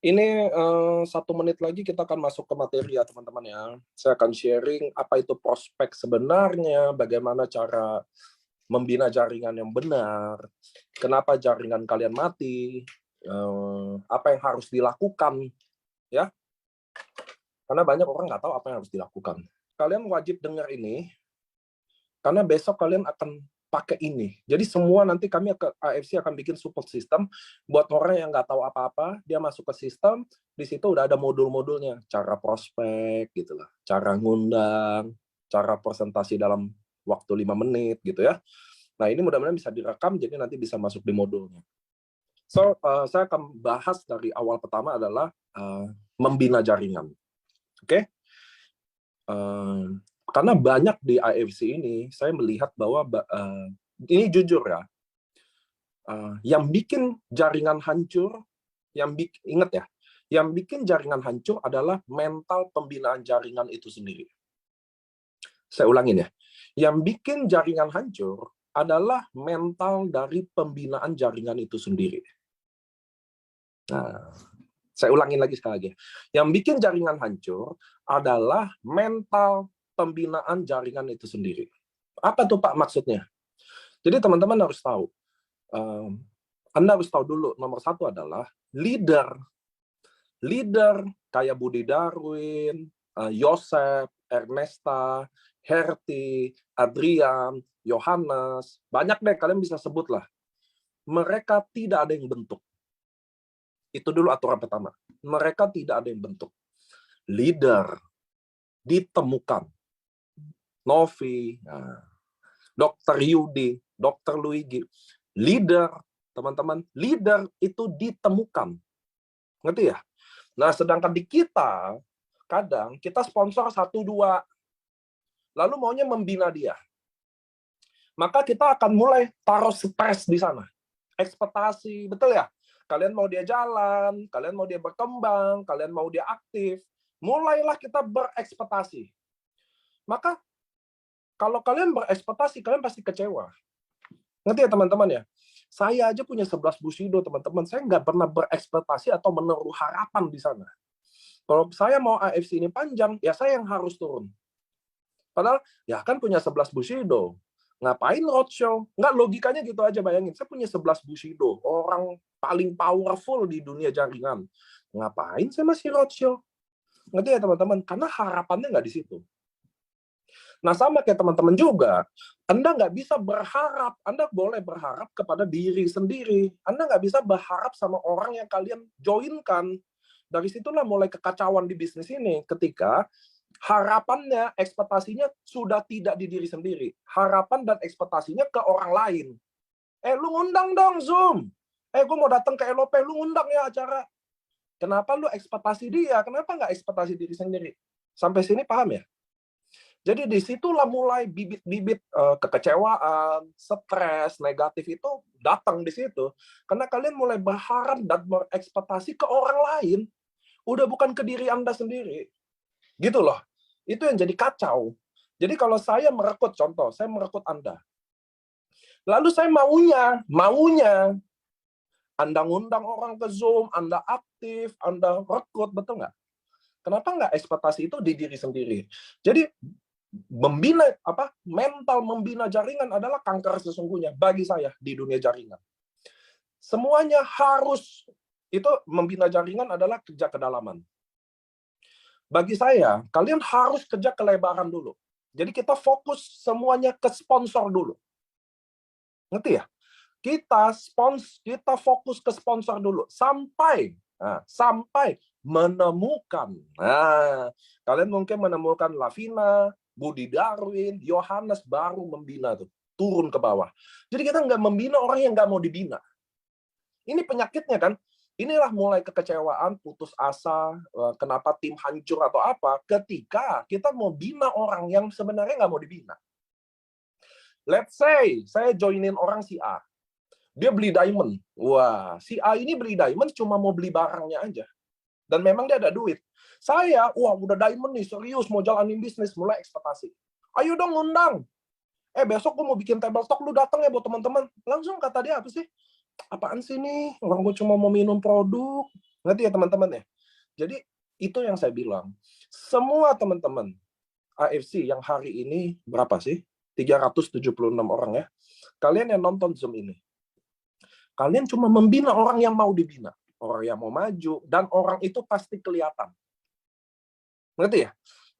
Ini 1 menit lagi kita akan masuk ke materi ya teman-teman ya. Saya akan sharing apa itu prospek sebenarnya, bagaimana cara membina jaringan yang benar, kenapa jaringan kalian mati, apa yang harus dilakukan ya. Karena banyak orang nggak tahu apa yang harus dilakukan. Kalian wajib dengar ini, karena besok kalian akan pakai ini. Jadi semua nanti kami ke AFC akan bikin support system buat orang yang nggak tahu apa-apa, dia masuk ke sistem, di situ udah ada modul-modulnya, cara prospek gitu lah, cara ngundang, cara presentasi dalam waktu 5 menit gitu ya. Nah, ini mudah-mudahan bisa direkam jadi nanti bisa masuk di modulnya. So, saya akan bahas dari awal pertama adalah membina jaringan. Oke? Karena banyak di AFC ini, saya melihat bahwa ini jujur ya, yang bikin jaringan hancur, ingat ya, yang bikin jaringan hancur adalah mental pembinaan jaringan itu sendiri. Saya ulangin ya, yang bikin jaringan hancur adalah mental dari pembinaan jaringan itu sendiri. Nah, saya ulangin lagi sekali lagi. Yang bikin jaringan hancur adalah mental pembinaan jaringan itu sendiri. Apa tuh Pak maksudnya? Jadi teman-teman harus tahu. Anda harus tahu dulu, nomor 1 adalah leader. Leader kayak Budi Darwin, Yosef, Ernesta, Herti, Adrian, Yohanes, banyak deh kalian bisa sebut lah. Mereka tidak ada yang bentuk. Itu dulu aturan pertama. Mereka tidak ada yang bentuk. Leader ditemukan. Novi, Dr. Yudi, Dr. Luigi. Leader, teman-teman, leader itu ditemukan. Ngerti ya? Nah, sedangkan di kita, kadang kita sponsor 1-2, lalu maunya membina dia. Maka kita akan mulai taruh stres di sana. Ekspektasi, betul ya? Kalian mau dia jalan, kalian mau dia berkembang, kalian mau dia aktif, mulailah kita berekspektasi. Maka kalau kalian berekspektasi, kalian pasti kecewa. Ngerti ya teman-teman ya? Saya aja punya 11 Bushido, teman-teman. Saya nggak pernah berekspektasi atau menaruh harapan di sana. Kalau saya mau AFC ini panjang, ya saya yang harus turun. Padahal, ya kan punya 11 Bushido. Ngapain roadshow? Nggak, logikanya gitu aja, bayangin. Saya punya 11 Bushido. Orang paling powerful di dunia jaringan. Ngapain saya masih roadshow? Ngerti ya teman-teman? Karena harapannya nggak di situ. Nah, sama kayak teman-teman juga, Anda nggak bisa berharap, Anda boleh berharap kepada diri sendiri. Anda nggak bisa berharap sama orang yang kalian joinkan. Dari situlah mulai kekacauan di bisnis ini, ketika harapannya, ekspektasinya sudah tidak di diri sendiri. Harapan dan ekspektasinya ke orang lain. Lu ngundang dong Zoom. Gue mau datang ke LOP, lu ngundang ya acara. Kenapa lu ekspektasi dia? Kenapa nggak ekspektasi diri sendiri? Sampai sini paham ya? Jadi disitulah mulai bibit-bibit kekecewaan, stres, negatif itu datang di situ. Karena kalian mulai berharap dan berekspektasi ke orang lain. Udah bukan ke diri Anda sendiri. Gitu loh. Itu yang jadi kacau. Jadi kalau saya merekrut, contoh, saya merekrut Anda. Lalu saya maunya, Anda ngundang orang ke Zoom, Anda aktif, Anda rekrut, betul nggak? Kenapa nggak ekspektasi itu di diri sendiri? Jadi mental membina jaringan adalah kanker sesungguhnya bagi saya di dunia jaringan. Semuanya harus, itu membina jaringan adalah kerja kedalaman. Bagi saya, kalian harus kerja kelebaran dulu. Jadi kita fokus semuanya ke sponsor dulu. Ngerti ya? Kita fokus ke sponsor dulu sampai menemukan. Nah, kalian mungkin menemukan Lavina, Budi Darwin, Yohanes baru membina tuh, turun ke bawah. Jadi kita nggak membina orang yang nggak mau dibina. Ini penyakitnya kan. Inilah mulai kekecewaan, putus asa, kenapa tim hancur atau apa, ketika kita mau bina orang yang sebenarnya nggak mau dibina. Let's say, saya joinin orang si A. Dia beli diamond. Wah, si A ini beli diamond cuma mau beli barangnya aja. Dan memang dia ada duit. Saya, udah diamond nih, serius, mau jalanin bisnis, mulai ekspektasi. Ayo dong, ngundang. Besok gue mau bikin table talk, lu datang ya buat teman-teman. Langsung kata dia, apa sih? Apaan sih nih? Orang gue cuma mau minum produk. Ngerti ya teman-teman ya? Jadi itu yang saya bilang. Semua teman-teman AFC yang hari ini berapa sih? 376 orang ya. Kalian yang nonton Zoom ini. Kalian cuma membina orang yang mau dibina. Orang yang mau maju. Dan orang itu pasti kelihatan. Ngerti ya?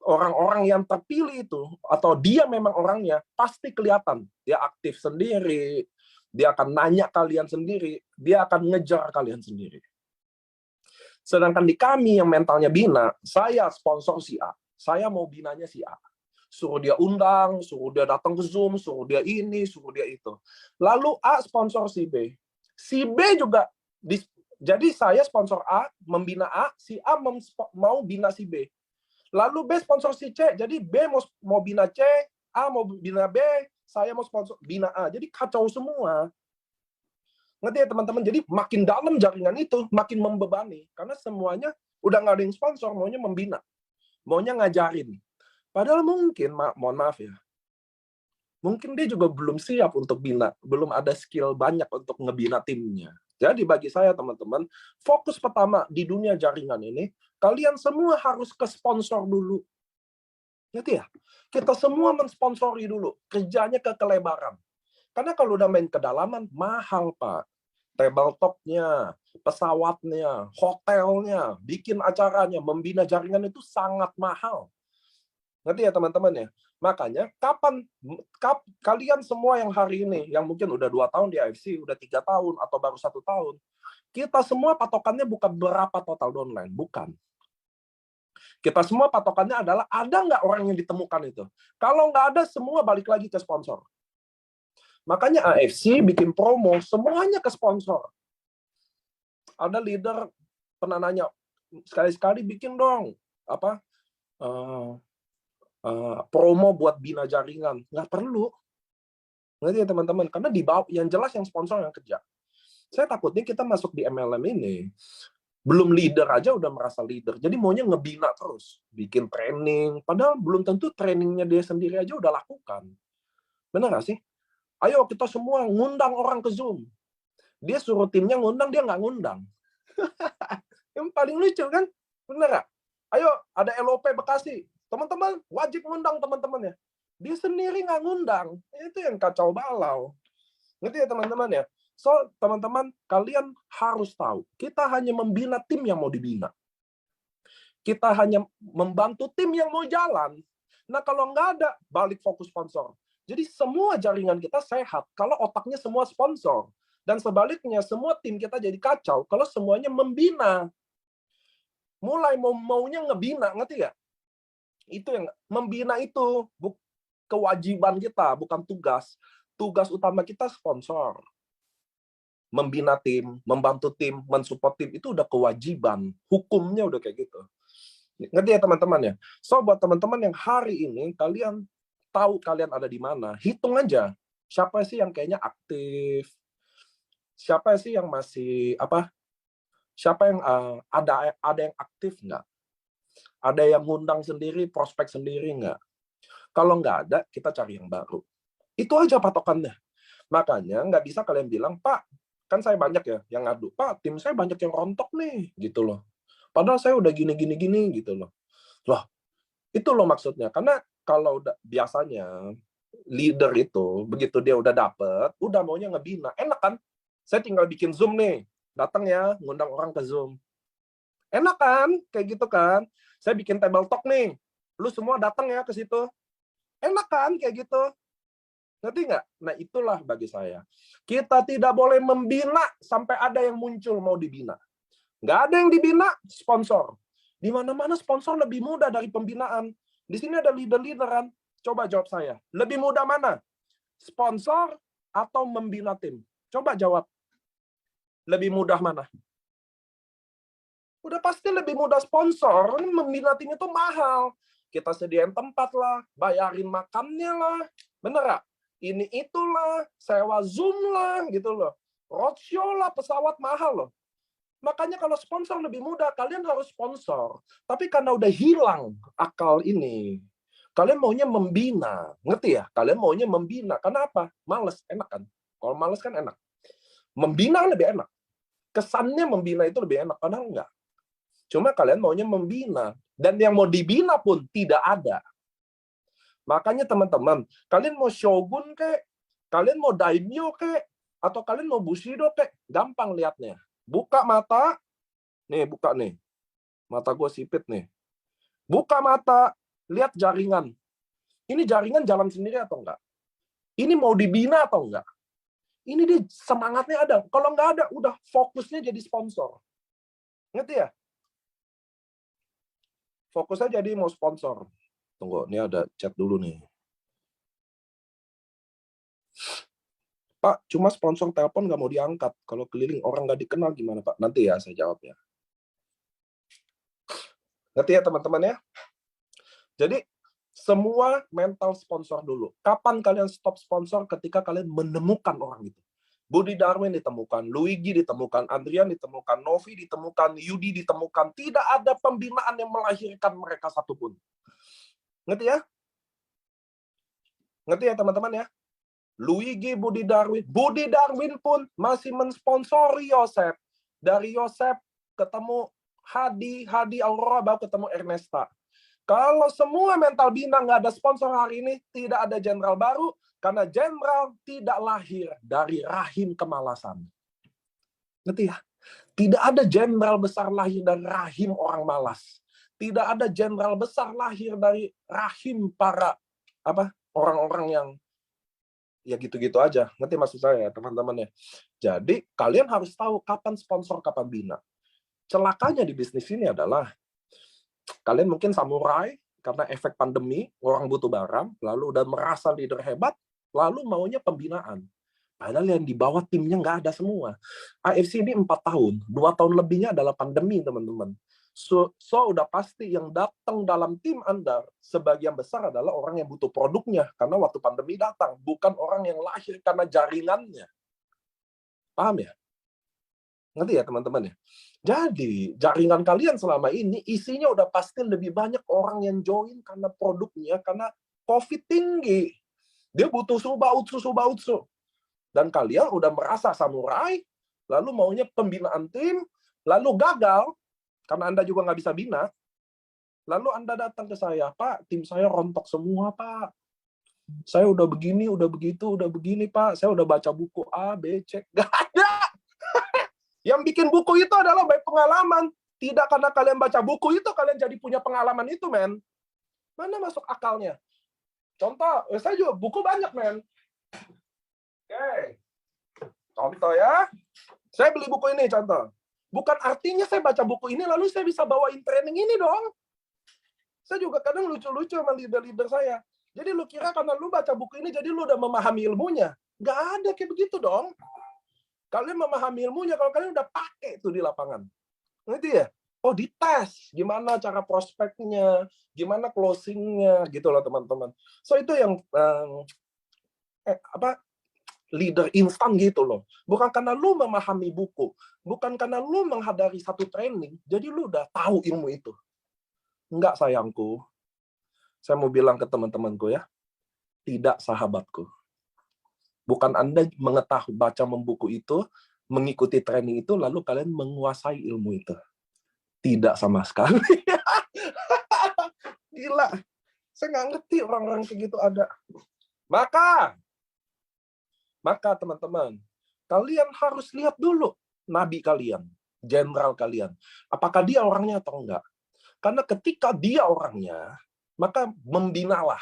Orang-orang yang terpilih itu, atau dia memang orangnya, pasti kelihatan. Dia aktif sendiri, dia akan nanya kalian sendiri, dia akan ngejar kalian sendiri. Sedangkan di kami yang mentalnya bina, saya sponsor si A. Saya mau binanya si A. Suruh dia undang, suruh dia datang ke Zoom, suruh dia ini, suruh dia itu. Lalu A sponsor si B. Si B juga, jadi saya sponsor A, membina A, si A mau bina si B. Lalu B sponsor si C, jadi B mau bina C, A mau bina B, saya mau sponsor bina A. Jadi kacau semua. Ngerti ya teman-teman? Jadi makin dalam jaringan itu, makin membebani. Karena semuanya udah nggak ada yang sponsor, maunya membina. Maunya ngajarin. Padahal mungkin, mohon maaf ya, mungkin dia juga belum siap untuk bina. Belum ada skill banyak untuk ngebina timnya. Jadi bagi saya teman-teman, fokus pertama di dunia jaringan ini, kalian semua harus ke sponsor dulu. Ngerti ya? Kita semua mensponsori dulu. Kerjanya ke kelebaran. Karena kalau udah main kedalaman, mahal, Pak. Tabletopnya, pesawatnya, hotelnya, bikin acaranya, membina jaringan itu sangat mahal. Ngerti ya teman-teman ya? Makanya kalian semua yang hari ini, yang mungkin udah 2 tahun di AFC, udah 3 tahun, atau baru 1 tahun, kita semua patokannya bukan berapa total downline, bukan. Kita semua patokannya adalah ada nggak orang yang ditemukan itu. Kalau nggak ada, semua balik lagi ke sponsor. Makanya AFC bikin promo, semuanya ke sponsor. Ada leader pernah nanya, sekali-sekali bikin dong promo buat bina jaringan. Nggak perlu. Ngerti ya teman-teman? Karena di bawah, yang jelas yang sponsor yang kerja. Saya takutnya kita masuk di MLM ini, belum leader aja udah merasa leader. Jadi maunya ngebina terus. Bikin training. Padahal belum tentu trainingnya dia sendiri aja udah lakukan. Benar nggak sih? Ayo kita semua ngundang orang ke Zoom. Dia suruh timnya ngundang, dia nggak ngundang. Yang paling lucu kan? Benar nggak? Ayo, ada LOP Bekasi. Teman-teman, wajib ngundang teman-temannya. Dia sendiri nggak ngundang. Itu yang kacau balau. Ngerti ya teman-teman ya? So, teman-teman, kalian harus tahu, kita hanya membina tim yang mau dibina. Kita hanya membantu tim yang mau jalan. Nah, kalau nggak ada, balik fokus sponsor. Jadi semua jaringan kita sehat kalau otaknya semua sponsor. Dan sebaliknya, semua tim kita jadi kacau kalau semuanya membina. Mulai maunya ngebina, ngerti nggak? Itu yang membina itu kewajiban kita, bukan tugas. Tugas utama kita sponsor. Membina tim, membantu tim, mensupport tim, itu udah kewajiban. Hukumnya udah kayak gitu. Ngerti ya teman-teman ya? So, buat teman-teman yang hari ini, kalian tahu kalian ada di mana, hitung aja. Siapa sih yang kayaknya aktif? Siapa sih yang masih, siapa yang ada yang aktif nggak? Ada yang ngundang sendiri, prospek sendiri nggak? Kalau nggak ada, kita cari yang baru. Itu aja patokannya. Makanya nggak bisa kalian bilang, Pak, kan saya banyak ya yang ngadu, Pak, tim saya banyak yang rontok nih, gitu loh. Padahal saya udah gini-gini gitu loh. Loh, itu loh maksudnya. Karena kalau biasanya leader itu, begitu dia udah dapet, udah maunya ngebina. Enak kan? Saya tinggal bikin Zoom nih. Datang ya, ngundang orang ke Zoom. Enak kan? Kayak gitu kan? Saya bikin table talk nih. Lu semua datang ya ke situ. Enak kan? Kayak gitu. Ngerti nggak? Nah, itulah bagi saya. Kita tidak boleh membina sampai ada yang muncul mau dibina. Nggak ada yang dibina, sponsor. Di mana-mana sponsor lebih mudah dari pembinaan. Di sini ada leader-leaderan. Coba jawab saya. Lebih mudah mana? Sponsor atau membina tim? Coba jawab. Lebih mudah mana? Udah pasti lebih mudah sponsor. Membina tim itu mahal. Kita sediain tempat lah, bayarin makannya lah. Bener nggak? Ini itulah, sewa Zoom lah, gitu loh. Roadshow lah, pesawat mahal loh. Makanya kalau sponsor lebih mudah, kalian harus sponsor. Tapi karena udah hilang akal ini, kalian maunya membina. Ngerti ya? Kalian maunya membina. Karena apa? Males, enak kan? Kalau males kan enak. Membina lebih enak. Kesannya membina itu lebih enak, padahal enggak. Cuma kalian maunya membina. Dan yang mau dibina pun tidak ada. Makanya teman-teman, kalian mau shogun kek, kalian mau daimyo kek, atau kalian mau bushido kek, gampang lihatnya. Buka mata, nih buka nih. Mata gue sipit nih. Buka mata, lihat jaringan. Ini jaringan jalan sendiri atau enggak? Ini mau dibina atau enggak? Ini dia semangatnya ada. Kalau nggak ada, udah fokusnya jadi sponsor. Ngerti ya? Fokusnya jadi mau sponsor. Tunggu, ini ada chat dulu nih. Pak, cuma sponsor telepon nggak mau diangkat. Kalau keliling orang nggak dikenal gimana, Pak? Nanti ya saya jawab ya. Ngerti ya teman-teman ya? Jadi, semua mental sponsor dulu. Kapan kalian stop sponsor? Ketika kalian menemukan orang itu. Budi Darwin ditemukan, Luigi ditemukan, Adrian ditemukan, Novi ditemukan, Yudi ditemukan. Tidak ada pembinaan yang melahirkan mereka satupun. Ngerti ya? Ngerti ya teman-teman ya? Luigi, Budi Darwin pun masih mensponsori Yosef. Dari Yosef ketemu Hadi Aurora, baru ketemu Ernesta. Kalau semua mental bina nggak ada sponsor hari ini, tidak ada jenderal baru, karena jenderal tidak lahir dari rahim kemalasan. Ngerti ya? Tidak ada jenderal besar lahir dari rahim orang malas. Tidak ada jenderal besar lahir dari rahim para orang-orang yang ya gitu-gitu aja. Ngerti maksud saya, teman-teman ya? Jadi, kalian harus tahu kapan sponsor, kapan bina. Celakanya di bisnis ini adalah kalian mungkin samurai, karena efek pandemi, orang butuh barang, lalu udah merasa leader hebat, lalu maunya pembinaan. Padahal yang di bawah timnya nggak ada semua. AFC ini 4 tahun, 2 tahun lebihnya adalah pandemi, teman-teman. So udah pasti yang datang dalam tim Anda, sebagian besar adalah orang yang butuh produknya, karena waktu pandemi datang, bukan orang yang lahir karena jaringannya. Paham ya? Ngerti ya teman-teman ya? Jadi, jaringan kalian selama ini isinya udah pasti lebih banyak orang yang join karena produknya, karena COVID tinggi. Dia butuh subautsu. Dan kalian udah merasa samurai, lalu maunya pembinaan tim, lalu gagal, karena Anda juga nggak bisa bina. Lalu Anda datang ke saya, Pak, tim saya rontok semua, Pak. Saya udah begini, udah begitu, udah begini, Pak. Saya udah baca buku A, B, C. Nggak ada. Yang bikin buku itu adalah baik pengalaman. Tidak karena kalian baca buku itu, kalian jadi punya pengalaman itu, men. Mana masuk akalnya? Contoh, saya juga buku banyak, men. Oke. Contoh ya. Saya beli buku ini, contoh. Bukan artinya saya baca buku ini, lalu saya bisa bawain training ini dong. Saya juga kadang lucu-lucu sama leader-leader saya. Jadi lu kira karena lu baca buku ini, jadi lu udah memahami ilmunya. Nggak ada kayak begitu dong. Kalian memahami ilmunya kalau kalian udah pakai itu di lapangan. Ngerti ya? Oh, dites. Gimana cara prospeknya, gimana closing-nya, gitu loh teman-teman. So, itu yang leader instan gitu loh. Bukan karena lu memahami buku, bukan karena lu menghadiri satu training, jadi lu udah tahu ilmu itu. Enggak, sayangku. Saya mau bilang ke teman-temanku ya, tidak, sahabatku. Bukan Anda mengetahui, baca membuku itu, mengikuti training itu, lalu kalian menguasai ilmu itu. Tidak sama sekali. Gila. Saya nggak ngerti orang-orang kayak gitu ada. Maka teman-teman, kalian harus lihat dulu nabi kalian, jenderal kalian. Apakah dia orangnya atau enggak? Karena ketika dia orangnya, maka membinalah.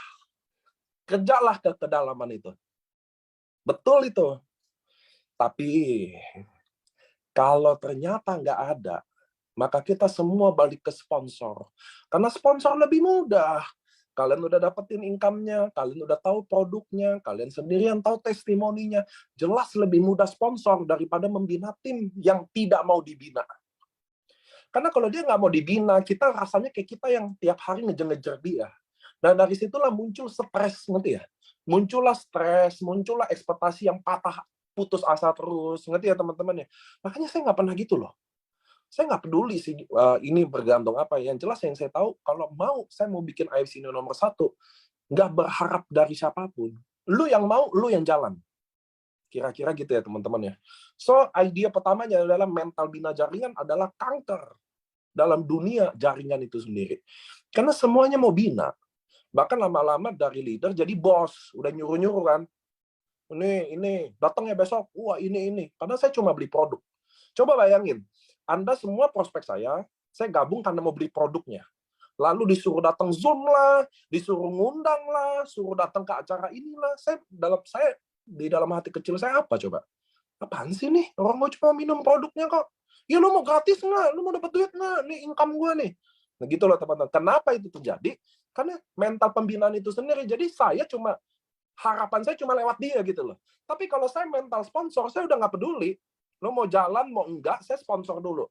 Kerjalah ke kedalaman itu. Betul itu. Tapi kalau ternyata nggak ada, maka kita semua balik ke sponsor. Karena sponsor lebih mudah. Kalian udah dapetin income-nya, kalian udah tahu produknya, kalian sendiri yang tahu testimoninya. Jelas lebih mudah sponsor daripada membina tim yang tidak mau dibina. Karena kalau dia nggak mau dibina, kita rasanya kayak kita yang tiap hari ngejar-ngejar dia. Dan dari situlah muncul stres, ngerti ya? Muncullah stres, muncullah ekspektasi yang patah, putus asa terus, ngerti ya teman-teman ya? Makanya saya nggak pernah gitu loh. Saya nggak peduli sih ini bergantung apa. Yang jelas yang saya tahu, kalau saya mau bikin AFC ini nomor 1, nggak berharap dari siapapun. Lu yang mau, lu yang jalan. Kira-kira gitu ya teman-teman ya. So, idea pertamanya adalah mental bina jaringan adalah kanker. dalam dunia jaringan itu sendiri. Karena semuanya mau bina. Bahkan lama-lama dari leader jadi bos, udah nyuruh-nyuruh kan. Ini, datang ya besok. Wah, ini. Padahal saya cuma beli produk. Coba bayangin, Anda semua prospek saya gabung karena mau beli produknya. Lalu disuruh datang Zoom lah, disuruh ngundang lah, suruh datang ke acara inilah. Saya di dalam hati kecil saya apa coba? Apaan sih nih? Orang mau cuma minum produknya kok. Ya lu mau gratis nggak? Lu mau dapat duit nggak? Nih income gue nih. Nah gitu loh teman-teman. Kenapa itu terjadi? Karena mental pembinaan itu sendiri. Jadi harapan saya cuma lewat dia gitu loh. Tapi kalau saya mental sponsor, saya udah nggak peduli. Lo mau jalan, mau enggak, saya sponsor dulu.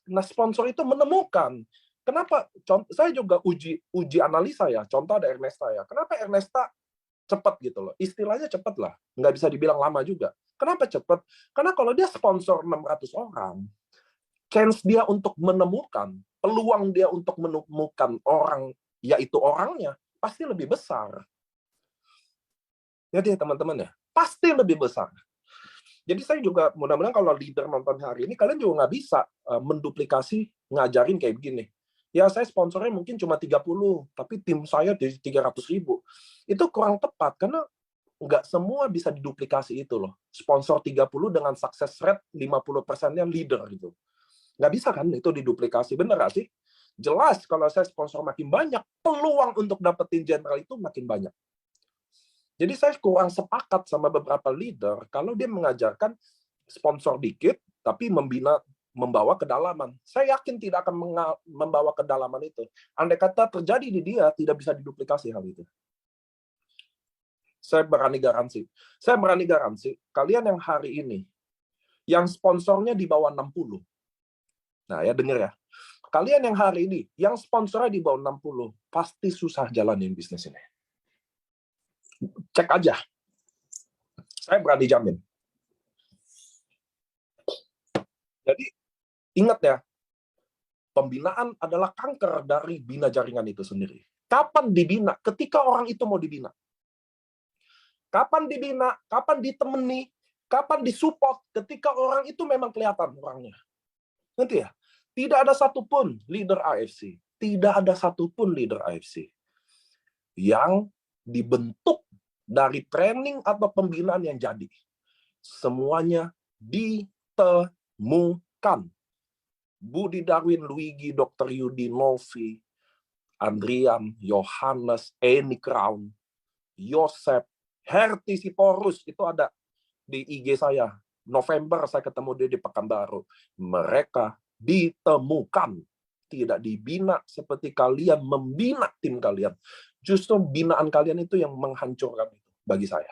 Nah sponsor itu menemukan. Kenapa? Saya juga uji analisa ya. Contoh ada Ernesta ya. Kenapa Ernesta cepat gitu loh. Istilahnya cepat lah. Nggak bisa dibilang lama juga. Kenapa cepat? Karena kalau dia sponsor 600 orang, chance dia untuk menemukan, peluang dia untuk menemukan orang, yaitu orangnya, pasti lebih besar. Jadi teman-teman ya, pasti lebih besar. Jadi saya juga mudah-mudahan kalau leader nonton hari ini, kalian juga nggak bisa menduplikasi ngajarin kayak begini. Ya saya sponsornya mungkin cuma 30, tapi tim saya di 300.000. Itu kurang tepat, karena nggak semua bisa diduplikasi itu loh. Sponsor 30 dengan success rate 50%-nya leader gitu. Nggak bisa kan itu diduplikasi, bener nggak sih? Jelas kalau saya sponsor makin banyak, peluang untuk dapetin general itu makin banyak. Jadi saya kurang sepakat sama beberapa leader kalau dia mengajarkan sponsor dikit, tapi membawa kedalaman. Saya yakin tidak akan membawa kedalaman itu. Andai kata terjadi di dia, tidak bisa diduplikasi hal itu. Saya berani garansi. Kalian yang hari ini, yang sponsornya di bawah 60. Nah ya dengar ya. Kalian yang hari ini, yang sponsornya di bawah 60, pasti susah jalanin bisnis ini. Cek aja. Saya berani jamin. Jadi, ingat ya, pembinaan adalah kanker dari bina jaringan itu sendiri. Kapan dibina? Ketika orang itu mau dibina. Kapan dibina? Kapan ditemani? Kapan disupport? Ketika orang itu memang kelihatan orangnya. Nanti ya, tidak ada satupun leader AFC, yang dibentuk dari training atau pembinaan yang jadi. Semuanya ditemukan. Budi Darwin, Luigi, Dr. Yudi, Novi, Andrian, Yohanes, Eni Crown, Yosep, Herti Siporus, itu ada di IG saya. November saya ketemu dia di Pekanbaru. Mereka ditemukan. Tidak dibina seperti kalian membina tim kalian. Justru binaan kalian itu yang menghancurkan itu bagi saya.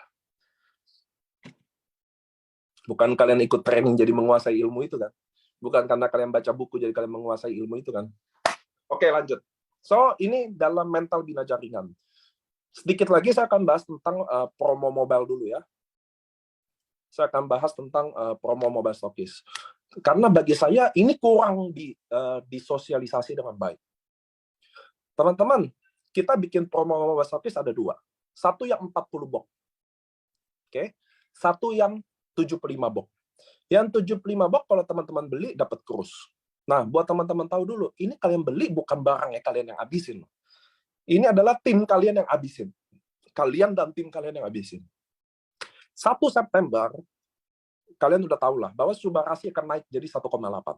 Bukan kalian ikut training jadi menguasai ilmu itu kan. Bukan karena kalian baca buku jadi kalian menguasai ilmu itu kan. Oke, lanjut. So, ini dalam mental bina jaringan. Sedikit lagi saya akan bahas tentang promo mobile dulu ya. Saya akan bahas tentang promo mobile stockist. Karena bagi saya ini kurang disosialisasi dengan baik. Teman-teman, kita bikin promo mobile stockist ada 2. Satu yang 40 box. Oke. Satu yang 75 box. Yang 75 box kalau teman-teman beli dapat krus. Nah, buat teman-teman tahu dulu, ini kalian beli bukan barangnya kalian yang habisin. Ini adalah tim kalian yang habisin. Kalian dan tim kalian yang habisin. 1 September, kalian udah tahu lah, bahwa Subarasi akan naik jadi 1,8.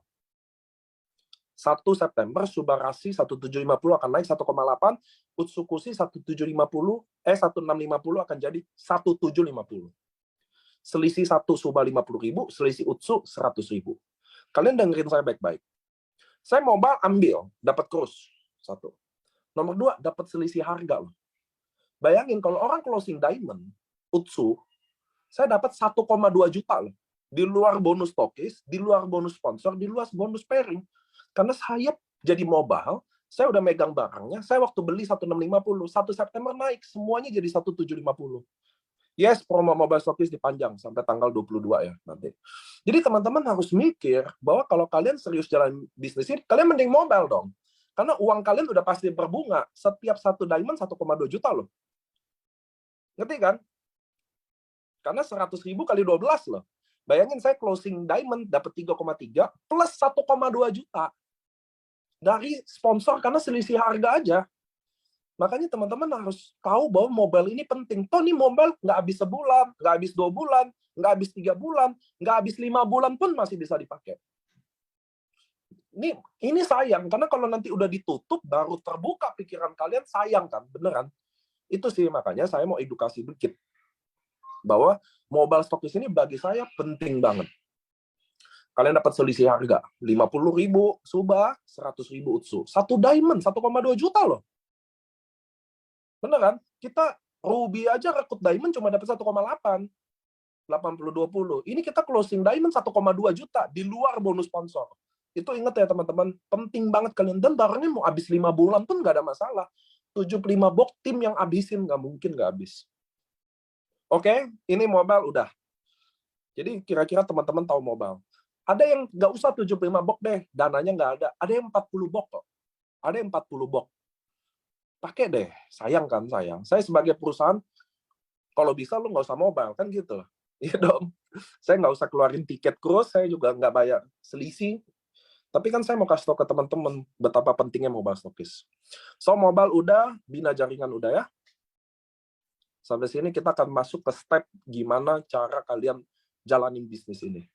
1 September, Subarasi 1750 akan naik 1,8, Utsukushi 1650 akan jadi 1750. Selisih 1 Suba 50.000, selisih Utsu 100.000. Kalian dengerin saya baik-baik. Saya mobile ambil, dapat krus. 1. Nomor 2, dapat selisih harga. Bayangin kalau orang closing diamond, Utsu, saya dapat 1,2 juta loh. Di luar bonus stokis, di luar bonus sponsor, di luar bonus pairing. Karena saya jadi mobile, saya udah megang barangnya, saya waktu beli 1650, 1 September naik, semuanya jadi 1750. Yes, promo mobile stockist dipanjang sampai tanggal 22 ya nanti. Jadi teman-teman harus mikir bahwa kalau kalian serius jalan bisnis ini, kalian mending mobile dong. Karena uang kalian udah pasti berbunga. Setiap 1 diamond 1,2 juta loh. Ngerti kan? Karena 100.000 kali 12 loh. Bayangin saya closing diamond dapat 3,3 plus 1,2 juta. dari sponsor karena selisih harga aja. Makanya teman-teman harus tahu bahwa mobile ini penting. Toh nih mobile nggak habis sebulan, nggak habis 2 bulan, nggak habis 3 bulan, nggak habis 5 bulan pun masih bisa dipakai. Ini sayang, karena kalau nanti udah ditutup, baru terbuka pikiran kalian, sayang kan, beneran. Itu sih makanya saya mau edukasi dikit. Bahwa mobile stokis ini bagi saya penting banget. Kalian dapat selisih harga, 50.000 Suba, 100.000 Utsu. Satu diamond, 1,2 juta loh. Bener kan? Kita Ruby aja rekrut diamond cuma dapat 1,8. 80-20. Ini kita closing diamond 1,2 juta di luar bonus sponsor. Itu ingat ya teman-teman, penting banget kalian. Dan barangnya mau habis 5 bulan pun nggak ada masalah. 75 box tim yang habisin, nggak mungkin nggak habis. Oke, ini mobile udah. Jadi kira-kira teman-teman tahu mobile. Ada yang nggak usah 75 box deh, dananya nggak ada. Ada yang 40 box kok. Ada yang 40 box. Pakai deh, sayang kan sayang. Saya sebagai perusahaan, kalau bisa lu nggak usah mobile, kan gitu. Iya dong. Saya nggak usah keluarin tiket cruise, saya juga nggak bayar selisih. Tapi kan saya mau kasih tau ke teman-teman betapa pentingnya mobile stokis. So, mobile udah, bina jaringan udah ya. Sampai sini kita akan masuk ke step gimana cara kalian jalanin bisnis ini.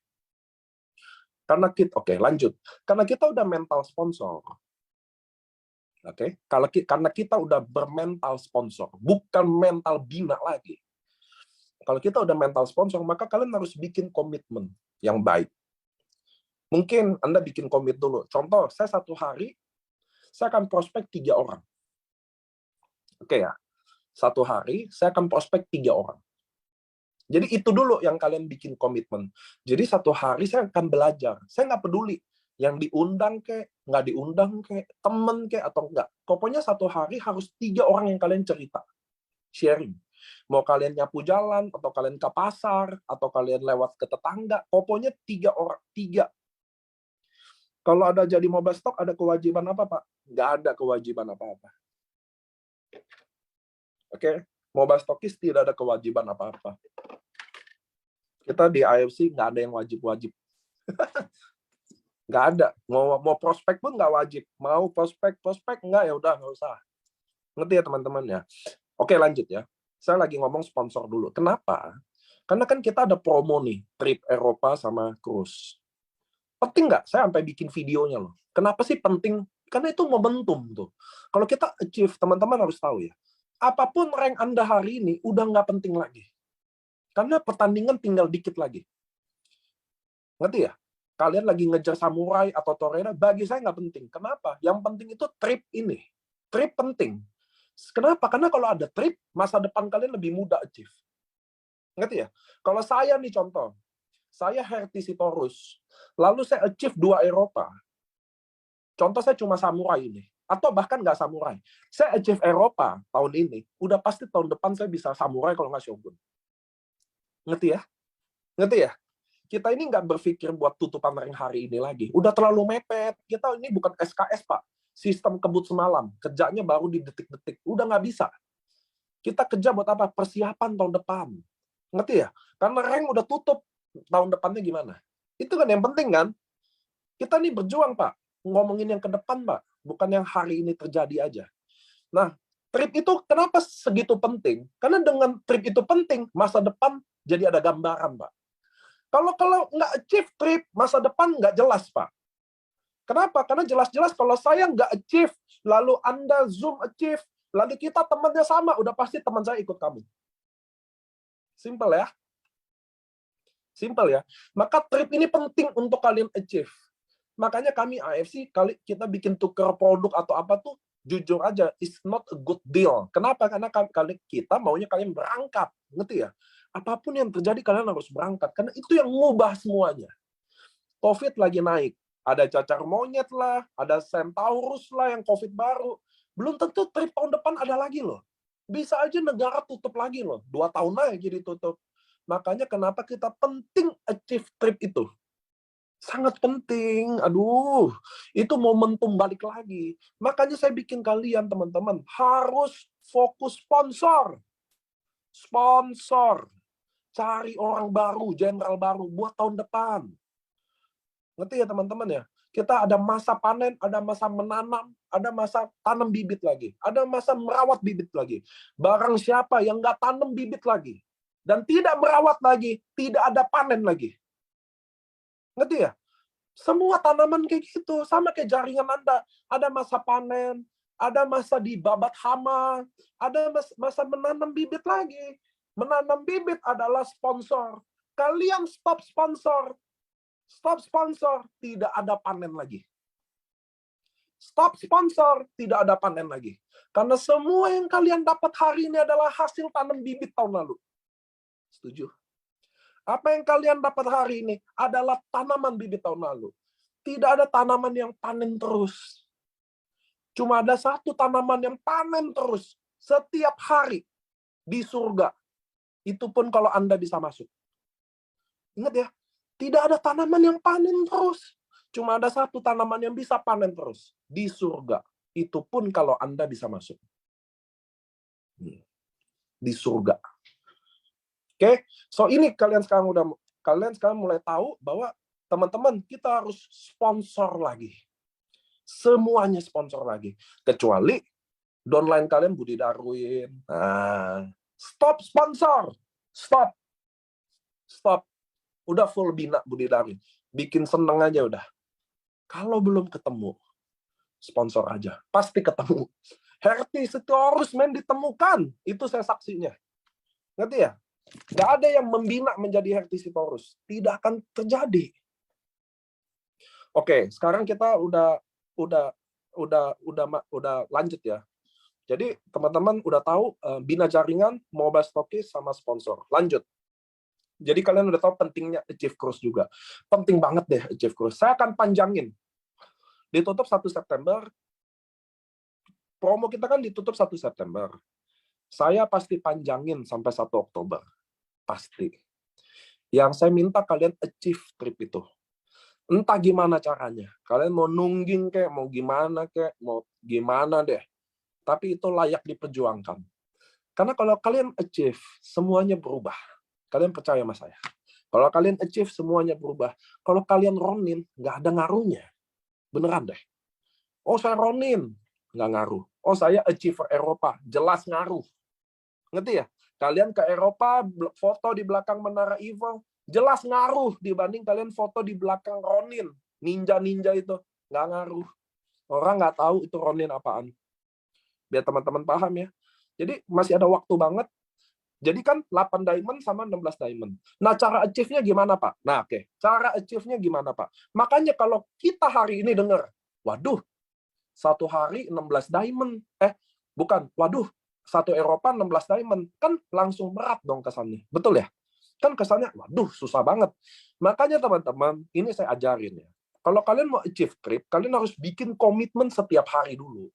Karena kita, oke, lanjut. Karena kita udah mental sponsor. Oke, karena kita udah bermental sponsor, bukan mental bina lagi. Kalau kita udah mental sponsor, maka kalian harus bikin komitmen yang baik. Mungkin Anda bikin komit dulu. Contoh, saya 1 hari, saya akan prospek 3 orang. Oke ya, 1 hari, saya akan prospek 3 orang. Jadi itu dulu yang kalian bikin komitmen. Jadi 1 hari saya akan belajar. Saya nggak peduli yang diundang nggak diundang temen atau enggak. Pokoknya 1 hari harus 3 orang yang kalian cerita. Sharing. Mau kalian nyapu jalan, atau kalian ke pasar, atau kalian lewat ke tetangga, pokoknya 3 orang. 3. Kalau ada jadi mobile stock, ada kewajiban apa, Pak? Nggak ada kewajiban apa-apa. Oke? Mobile stokis tidak ada kewajiban apa-apa. Kita di IFC nggak ada yang wajib-wajib. Nggak ada. Mau prospek pun nggak wajib. Mau prospek nggak, ya udah nggak usah. Ngerti ya teman-teman ya? Oke, lanjut ya. Saya lagi ngomong sponsor dulu. Kenapa? Karena kan kita ada promo nih, trip Eropa sama cruise. Penting nggak? Saya sampai bikin videonya loh. Kenapa sih penting? Karena itu momentum tuh. Kalau kita achieve, teman-teman harus tahu ya. Apapun rank Anda hari ini, udah nggak penting lagi. Karena pertandingan tinggal dikit lagi. Ngerti ya? Kalian lagi ngejar samurai atau toreda, bagi saya nggak penting. Kenapa? Yang penting itu trip ini. Trip penting. Kenapa? Karena kalau ada trip, masa depan kalian lebih mudah achieve. Ngerti ya? Kalau saya nih contoh, saya Herti Sitorus, lalu saya achieve 2 Eropa. Contoh saya cuma samurai ini. Atau bahkan nggak samurai. Saya achieve Eropa tahun ini, udah pasti tahun depan saya bisa samurai kalau nggak shogun. Ngerti ya? Ngerti ya? Kita ini nggak berpikir buat tutupan rank hari ini lagi. Udah terlalu mepet. Kita ini bukan SKS, Pak. Sistem kebut semalam. Kerjanya baru di detik-detik. Udah nggak bisa. Kita kerja buat apa? Persiapan tahun depan. Ngerti ya? Karena rank udah tutup. Tahun depannya gimana? Itu kan yang penting kan? Kita nih berjuang, Pak. Ngomongin yang ke depan, Pak. Bukan yang hari ini terjadi aja. Nah, trip itu kenapa segitu penting? Karena dengan trip itu penting, masa depan jadi ada gambaran, Pak. Kalau nggak achieve trip, masa depan nggak jelas, Pak. Kenapa? Karena jelas-jelas kalau saya nggak achieve, lalu Anda Zoom achieve, lalu kita temannya sama, udah pasti teman saya ikut kamu. Simple ya. Simple ya. Maka trip ini penting untuk kalian achieve. Makanya kami AFC, kita bikin tukar produk atau apa tuh, jujur aja, it's not a good deal. Kenapa? Karena kita maunya kalian berangkat. Ngerti ya? Apapun yang terjadi, kalian harus berangkat. Karena itu yang ngubah semuanya. COVID lagi naik. Ada cacar monyet lah, ada Centaurus lah yang COVID baru. Belum tentu trip tahun depan ada lagi loh. Bisa aja negara tutup lagi loh. 2 tahun lagi ditutup. Makanya kenapa kita penting achieve trip itu. Sangat penting. Aduh, itu momentum balik lagi. Makanya saya bikin kalian, teman-teman, harus fokus sponsor. Sponsor. Cari orang baru, jenderal baru buat tahun depan. Ngerti ya, teman-teman ya? Kita ada masa panen, ada masa menanam, ada masa tanam bibit lagi, ada masa merawat bibit lagi. Barang siapa yang nggak tanam bibit lagi, dan tidak merawat lagi, tidak ada panen lagi. Ngerti ya? Semua tanaman kayak gitu, sama kayak jaringan Anda. Ada masa panen, ada masa dibabat hama, ada masa menanam bibit lagi. Menanam bibit adalah sponsor. Kalian stop sponsor, tidak ada panen lagi. Stop sponsor, tidak ada panen lagi. Karena semua yang kalian dapat hari ini adalah hasil tanam bibit tahun lalu. Setuju? Apa yang kalian dapat hari ini adalah tanaman bibit tahun lalu. Tidak ada tanaman yang panen terus. Cuma ada satu tanaman yang panen terus. Setiap hari di surga. Itu pun kalau Anda bisa masuk. Ingat ya, tidak ada tanaman yang panen terus. Cuma ada satu tanaman yang bisa panen terus. Di surga. Itu pun kalau Anda bisa masuk. Di surga. Oke, so ini kalian sekarang mulai tahu bahwa teman-teman kita harus sponsor lagi. Semuanya sponsor lagi. Kecuali downline kalian Budi Darwin. Nah, stop sponsor. Stop. Udah full bina Budi Darwin. Bikin seneng aja udah. Kalau belum ketemu, sponsor aja. Pasti ketemu. Herti Sitorus ditemukan. Itu saya saksinya. Ngerti ya? Nggak ada yang membina menjadi Herti Sitorus. Tidak akan terjadi. Oke, sekarang kita udah lanjut ya. Jadi teman-teman udah tahu bina jaringan, mobile stokis sama sponsor. Lanjut. Jadi kalian udah tahu pentingnya Achieve Course juga. Penting banget deh Achieve Course. Saya akan panjangin. Ditutup 1 September. Promo kita kan ditutup 1 September. Saya pasti panjangin sampai 1 Oktober. Pasti. Yang saya minta kalian achieve trip itu. Entah gimana caranya. Kalian mau nungging kek, mau gimana deh. Tapi itu layak diperjuangkan. Karena kalau kalian achieve, semuanya berubah. Kalian percaya sama saya. Kalau kalian achieve, semuanya berubah. Kalau kalian ronin, nggak ada ngaruhnya. Beneran deh. Oh, saya ronin. Nggak ngaruh. Oh, saya achiever Eropa. Jelas ngaruh. Ngerti ya? Kalian ke Eropa, foto di belakang Menara Eiffel, jelas ngaruh dibanding kalian foto di belakang ronin. Ninja-ninja itu. Nggak ngaruh. Orang nggak tahu itu ronin apaan. Biar teman-teman paham ya. Jadi masih ada waktu banget. Jadi kan 8 diamond sama 16 diamond. Nah, cara achieve-nya gimana, Pak? Nah, oke. Cara achieve-nya gimana, Pak? Makanya kalau kita hari ini dengar, waduh, 1 hari 16 diamond. Bukan, waduh, 1 Eropa 16 diamond. Kan langsung berat dong kesannya. Betul ya? Kan kesannya, waduh, susah banget. Makanya teman-teman, ini saya ajarin ya. Kalau kalian mau achieve trip, kalian harus bikin komitmen setiap hari dulu.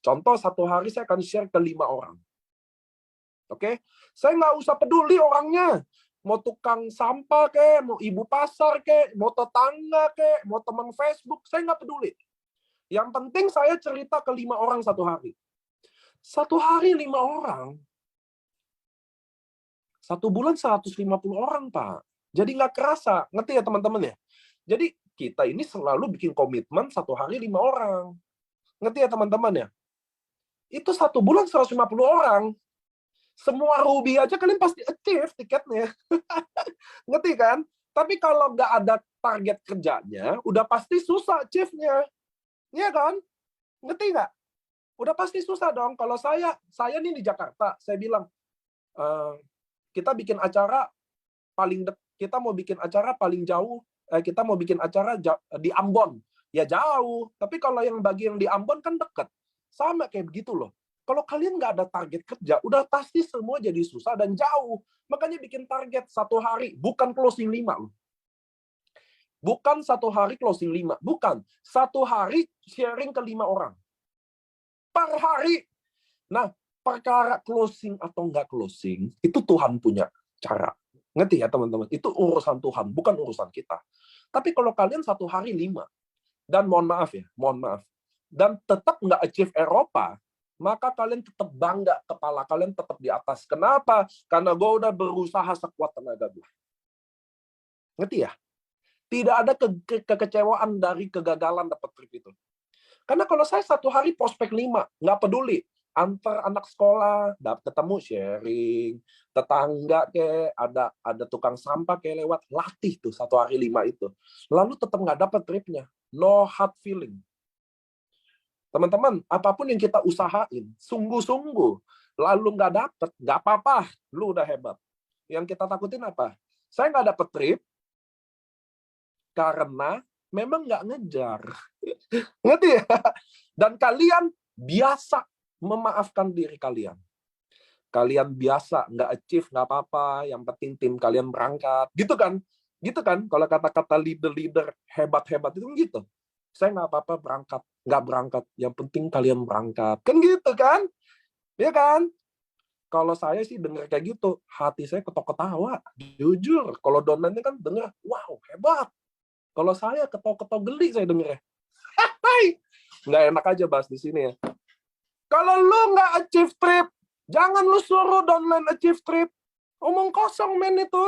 Contoh, 1 hari saya akan share ke 5 orang. Oke? Saya nggak usah peduli orangnya. Mau tukang sampah kek, mau ibu pasar kek, mau tetangga kek, mau teman Facebook, saya nggak peduli. Yang penting saya cerita ke 5 orang 1 hari. 1 hari 5 orang. 1 bulan 150 orang, Pak. Jadi nggak kerasa. Ngerti ya teman-teman ya? Jadi kita ini selalu bikin komitmen 1 hari 5 orang. Ngerti ya teman-teman ya? Itu 1 bulan 150 orang. Semua Ruby aja kalian pasti achieve tiketnya. Ngerti kan? Tapi kalau nggak ada target kerjanya, udah pasti susah achieve-nya. Iya kan? Ngerti nggak? Udah pasti susah dong. Kalau saya nih di Jakarta, saya bilang, kita bikin acara kita mau bikin acara paling jauh, kita mau bikin acara di Ambon. Ya jauh. Tapi kalau yang di Ambon kan deket. Sama kayak begitu loh. Kalau kalian nggak ada target kerja, udah pasti semua jadi susah dan jauh. Makanya bikin target 1 hari, bukan closing 5 loh. Bukan 1 hari closing 5. Bukan. 1 hari sharing ke 5 orang. Per hari. Nah, perkara closing atau nggak closing, itu Tuhan punya cara. Ngerti ya teman-teman? Itu urusan Tuhan, bukan urusan kita. Tapi kalau kalian 1 hari 5, dan mohon maaf, dan tetap nggak achieve Eropa, maka kalian tetap bangga, kepala kalian tetap di atas. Kenapa? Karena gue udah berusaha sekuat tenaga gue. Ngerti ya? Tidak ada kekecewaan dari kegagalan dapat trip itu. Karena kalau saya satu hari prospek 5, nggak peduli. Antar anak sekolah, ketemu sharing, tetangga kayak ada tukang sampah kayak lewat, latih tuh satu hari 5 itu. Lalu tetap nggak dapat tripnya. No hard feeling. Teman-teman, apapun yang kita usahain, sungguh-sungguh, lalu nggak dapet, nggak apa-apa, lu udah hebat. Yang kita takutin apa? Saya nggak dapet trip, karena memang nggak ngejar. Ngerti ya? Dan kalian biasa memaafkan diri kalian. Kalian biasa nggak achieve, nggak apa-apa, yang penting tim kalian berangkat. Gitu kan? Gitu kan? Kalau kata-kata leader-leader hebat-hebat itu gitu. Saya nggak apa-apa berangkat, nggak berangkat. Yang penting kalian berangkat. Kan gitu kan? Ya kan? Kalau saya sih dengar kayak gitu, hati saya ketok-ketawa. Jujur, kalau downline kan dengar, wow, hebat. Kalau saya ketok-ketok geli saya dengar. Hai, nggak enak aja bahas di sini ya. Kalau lu nggak achieve trip, jangan lu suruh downline achieve trip. Omong kosong men itu.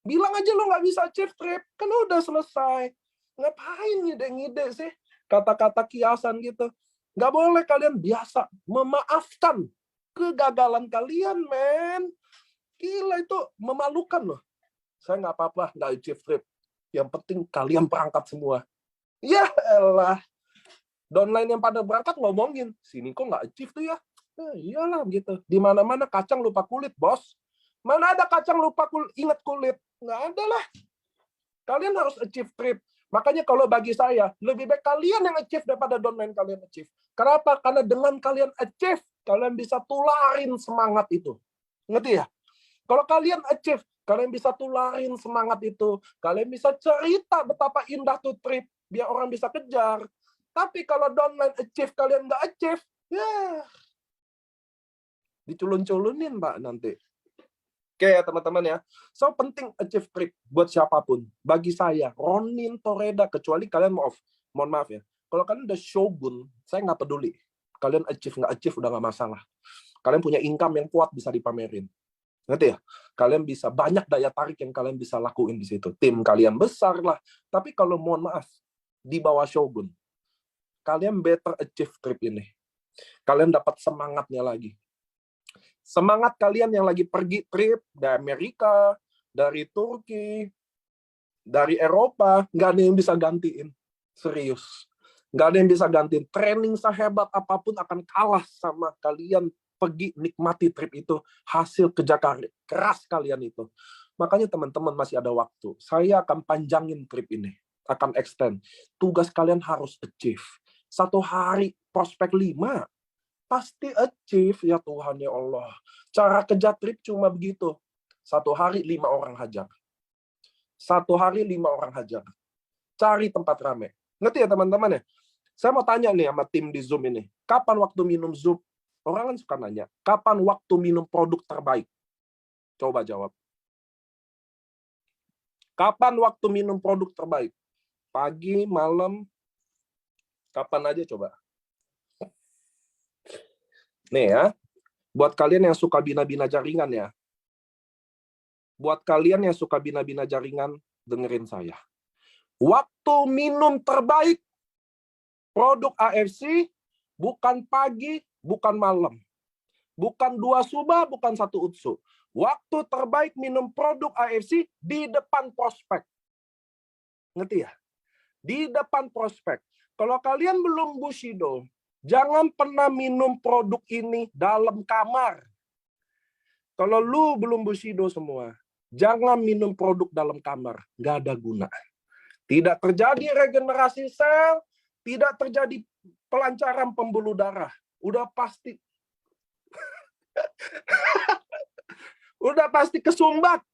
Bilang aja lu nggak bisa achieve trip, kan udah selesai. Ngapain ngide-ngide sih? Kata-kata kiasan gitu. Nggak boleh kalian biasa memaafkan kegagalan kalian, men. Gila itu memalukan loh. Saya nggak apa-apa, nggak achieve trip. Yang penting kalian berangkat semua. Ya elah. Downline yang pada berangkat ngomongin, sini kok nggak achieve tuh ya? Iyalah gitu. Di mana-mana kacang lupa kulit, bos. Mana ada kacang lupa kulit, ingat kulit? Nggak ada lah. Kalian harus achieve trip. Makanya kalau bagi saya, lebih baik kalian yang achieve daripada downline kalian achieve. Kenapa? Karena dengan kalian achieve, kalian bisa tularin semangat itu. Ngerti ya? Kalau kalian achieve, kalian bisa tularin semangat itu. Kalian bisa cerita betapa indah tuh trip, biar orang bisa kejar. Tapi kalau downline achieve, kalian nggak achieve, ya diculun-culunin, Pak, nanti. Oke ya, teman-teman ya. So, penting achieve trip buat siapapun. Bagi saya, Ronin Toreda, kecuali kalian mohon maaf ya. Kalau kalian udah shogun, saya nggak peduli. Kalian achieve, nggak achieve, udah nggak masalah. Kalian punya income yang kuat, bisa dipamerin. Ngerti ya? Kalian bisa banyak daya tarik yang kalian bisa lakuin di situ. Tim kalian besar lah. Tapi kalau mohon maaf, di bawah shogun, kalian better achieve trip ini. Kalian dapat semangatnya lagi. Semangat kalian yang lagi pergi trip dari Amerika, dari Turki, dari Eropa, nggak ada yang bisa gantiin. Serius. Nggak ada yang bisa gantiin. Training sehebat apapun akan kalah sama kalian pergi nikmati trip itu, hasil kerja keras kalian itu. Makanya teman-teman masih ada waktu. Saya akan panjangin trip ini, akan extend. Tugas kalian harus achieve. Satu hari prospek 5, pasti achieve ya Tuhan ya Allah. Cara kerja trip cuma begitu. Satu hari 5 orang hajar. Satu hari 5 orang hajar. Cari tempat rame. Ngerti ya teman-teman ya? Saya mau tanya nih sama tim di Zoom ini. Kapan waktu minum Zoom? Orang kan suka nanya, kapan waktu minum produk terbaik? Coba jawab. Kapan waktu minum produk terbaik? Pagi, malam, kapan aja coba. Nih ya, buat kalian yang suka bina-bina jaringan ya. Buat kalian yang suka bina-bina jaringan, dengerin saya. Waktu minum terbaik produk AFC bukan pagi, bukan malam. Bukan 2 suba, bukan 1 utsu. Waktu terbaik minum produk AFC di depan prospek. Ngerti ya? Di depan prospek. Kalau kalian belum Bushido, jangan pernah minum produk ini dalam kamar. Kalau lu belum Bushido semua, jangan minum produk dalam kamar. Nggak ada guna. Tidak terjadi regenerasi sel, tidak terjadi pelancaran pembuluh darah. Udah pasti udah pasti kesumbat.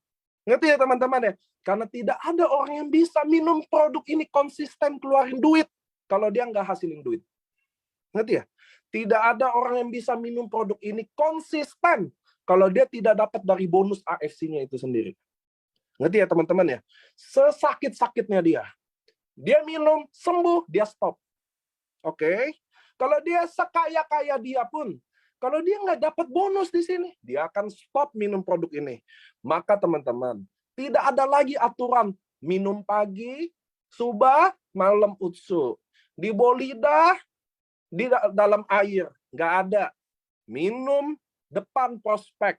Ngerti ya teman-teman ya? Karena tidak ada orang yang bisa minum produk ini konsisten keluarin duit kalau dia nggak hasilin duit. Ngerti ya? Tidak ada orang yang bisa minum produk ini konsisten kalau dia tidak dapat dari bonus AFC-nya itu sendiri. Ngerti ya teman-teman ya? Sesakit-sakitnya dia. Dia minum, sembuh, dia stop. Oke? Kalau dia sekaya-kaya dia pun, kalau dia nggak dapat bonus di sini, dia akan stop minum produk ini. Maka teman-teman, tidak ada lagi aturan minum pagi, subah, malam utsu. Di Bolida, di dalam air, nggak ada. Minum depan prospek.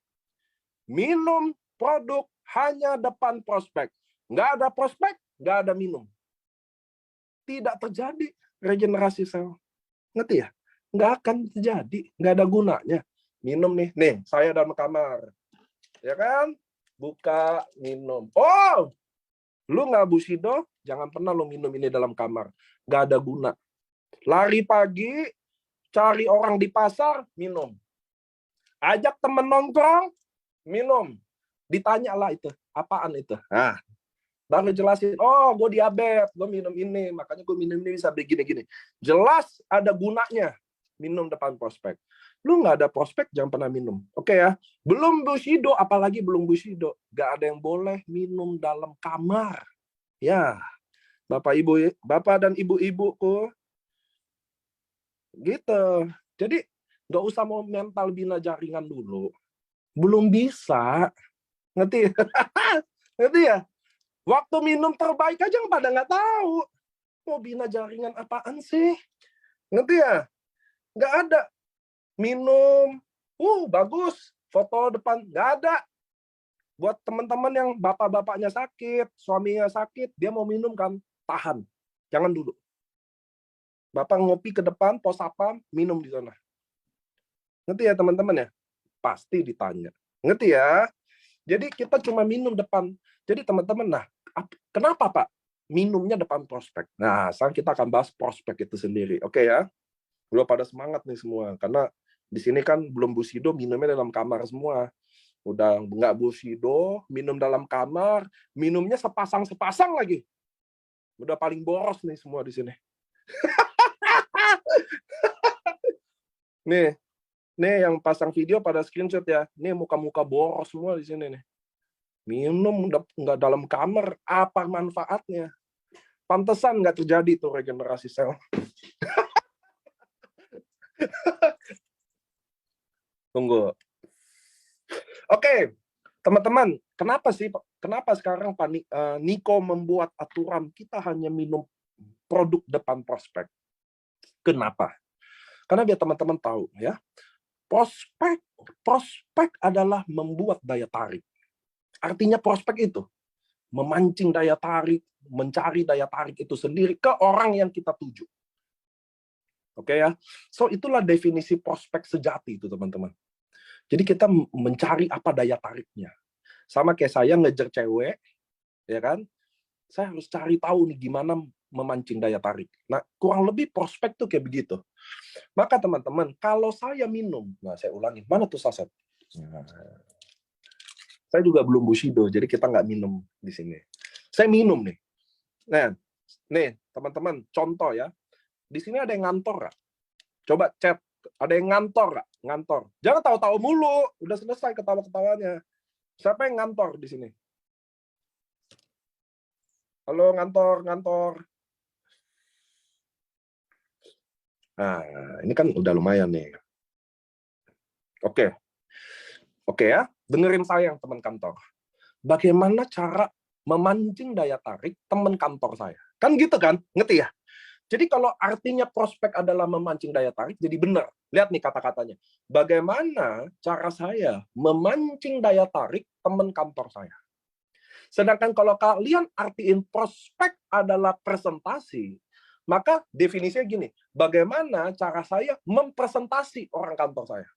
Minum produk hanya depan prospek. Nggak ada prospek, nggak ada minum. Tidak terjadi regenerasi sel. Ngerti ya? Nggak akan terjadi, nggak ada gunanya. Minum nih, saya dalam kamar. Ya kan? Buka, minum. Oh, lu nggak Bushido, jangan pernah lu minum ini dalam kamar. Nggak ada guna. Lari pagi, cari orang di pasar, minum. Ajak temen nongkrong, minum. Ditanyalah itu, apaan itu? Nah, baru jelasin, oh gue diabetes, gue minum ini, makanya gue minum ini bisa begini-gini. Jelas ada gunanya minum depan prospek. Lu nggak ada prospek, jangan pernah minum. Oke ya, belum Bushido, apalagi belum Bushido. Nggak ada yang boleh minum dalam kamar. Ya, Bapak dan ibu-ibuku, gitu. Jadi nggak usah mau mental bina jaringan dulu. Belum bisa. Ngerti? Ngerti ya? Waktu minum terbaik aja pada nggak tahu. Mau bina jaringan apaan sih? Ngerti ya? Nggak ada. Minum, bagus. Foto depan, nggak ada. Buat teman-teman yang bapak-bapaknya sakit, suaminya sakit, dia mau minum kan, tahan. Jangan dulu. Bapak ngopi ke depan, pos sapam, minum di sana. Ngerti ya teman-teman ya? Pasti ditanya. Ngerti ya? Jadi kita cuma minum depan. Jadi teman-teman, nah, kenapa Pak? Minumnya depan prospek. Nah, sekarang kita akan bahas prospek itu sendiri. Oke ya? Belum pada semangat nih semua. Karena di sini kan belum Bushido, minumnya dalam kamar semua. Udah nggak Bushido, minum dalam kamar, minumnya sepasang-sepasang lagi. Udah paling boros nih semua di sini. Nih yang pasang video pada screenshot ya. Nih muka-muka boros semua di sini nih. Minum nggak dalam kamar, apa manfaatnya? Pantesan nggak terjadi tuh regenerasi sel. Tunggu. Oke, teman-teman, kenapa sekarang Niko membuat aturan kita hanya minum produk depan prospek? Kenapa? Karena biar teman-teman tahu ya, prospek adalah membuat daya tarik. Artinya prospek itu memancing daya tarik, mencari daya tarik itu sendiri ke orang yang kita tuju. Oke ya. So itulah definisi prospek sejati itu teman-teman. Jadi kita mencari apa daya tariknya. Sama kayak saya ngejar cewek, ya kan? Saya harus cari tahu nih gimana memancing daya tarik. Nah, kurang lebih prospek tuh kayak begitu. Maka teman-teman, kalau saya minum, nah saya ulangi, mana tuh saset? Nah, saya juga belum Bushido, jadi kita nggak minum di sini. Saya minum nih. Nah, nih teman-teman, contoh ya. Di sini ada yang ngantor nggak? Coba chat, ada yang ngantor nggak? Ngantor. Jangan tahu-tahu mulu, udah selesai ketawa-ketawanya. Siapa yang ngantor di sini? Halo, ngantor. Nah, ini kan udah lumayan nih. Oke ya, dengerin saya teman kantor. Bagaimana cara memancing daya tarik teman kantor saya? Kan gitu kan, ngerti ya? Jadi kalau artinya prospek adalah memancing daya tarik, jadi benar. Lihat nih kata-katanya. Bagaimana cara saya memancing daya tarik teman kantor saya? Sedangkan kalau kalian artiin prospek adalah presentasi, maka definisinya gini, bagaimana cara saya mempresentasi orang kantor saya?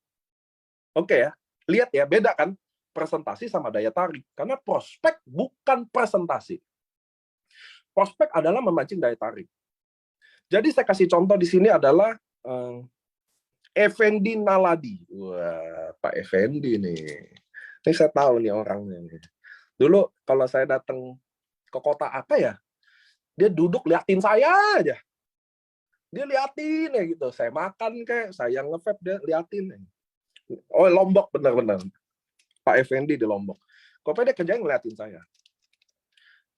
Oke ya, lihat ya, beda kan? Presentasi sama daya tarik. Karena prospek bukan presentasi. Prospek adalah memancing daya tarik. Jadi saya kasih contoh di sini adalah Effendi Naladi. Wah, Pak Effendi nih. Ini saya tahu nih orangnya. Dulu kalau saya datang ke kota apa ya, dia duduk liatin saya aja. Dia liatin ya gitu. Saya makan kayak, saya nge-vape, dia liatin. Oh, Lombok benar-benar. Pak Effendi di Lombok. Kok dia kerjanya ngeliatin saya.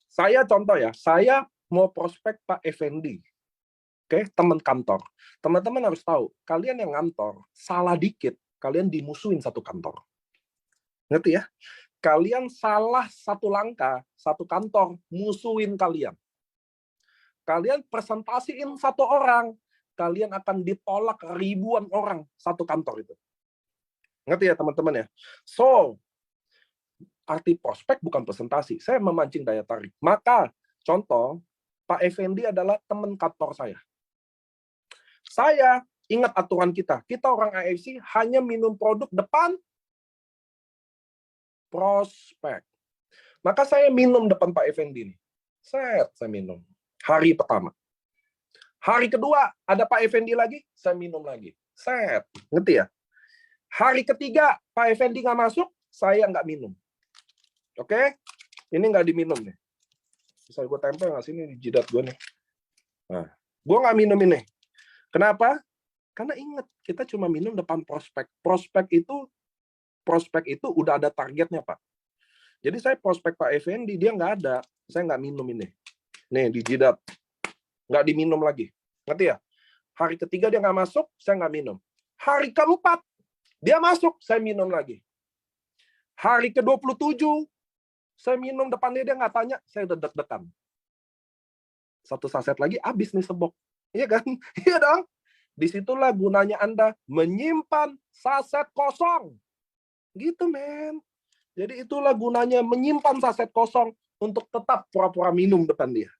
Saya contoh ya, saya mau prospek Pak Effendi. Oke, teman kantor. Teman-teman harus tahu, kalian yang ngantor, salah dikit, kalian dimusuhin satu kantor. Ngerti ya? kalian salah satu langkah, satu kantor musuhin kalian. Kalian presentasiin satu orang, kalian akan ditolak ribuan orang satu kantor itu. Ngerti ya teman-teman ya? So, arti prospek bukan presentasi. Saya memancing daya tarik. Maka, contoh, Pak Effendi adalah teman kantor saya. Saya ingat aturan kita. Kita orang AFC hanya minum produk depan prospek. Maka saya minum depan Pak Effendi nih. Saya minum. Hari pertama. Hari kedua, ada Pak Effendi lagi, saya minum lagi. Ngerti ya? Hari ketiga, Pak Effendi nggak masuk, saya nggak minum. Oke? Ini nggak diminum nih. Bisa gue tempel nggak sini di jidat gue nih. Nah, gue nggak minum ini. Kenapa? Karena ingat, kita cuma minum depan prospek. Prospek itu udah ada targetnya, Pak. Jadi saya prospek Pak Effendi, dia nggak ada. Saya nggak minum ini. Nih, di jidat. Nggak diminum lagi. Ngerti ya? Hari ketiga dia nggak masuk, saya nggak minum. Hari keempat, dia masuk, saya minum lagi. Hari ke-27, saya minum depannya, dia nggak tanya, saya udah deg-degan. Satu saset lagi, habis nih sebok. Iya kan? Iya dong. Disitulah gunanya Anda menyimpan saset kosong. Gitu, men. Jadi itulah gunanya menyimpan saset kosong untuk tetap pura-pura minum depan dia.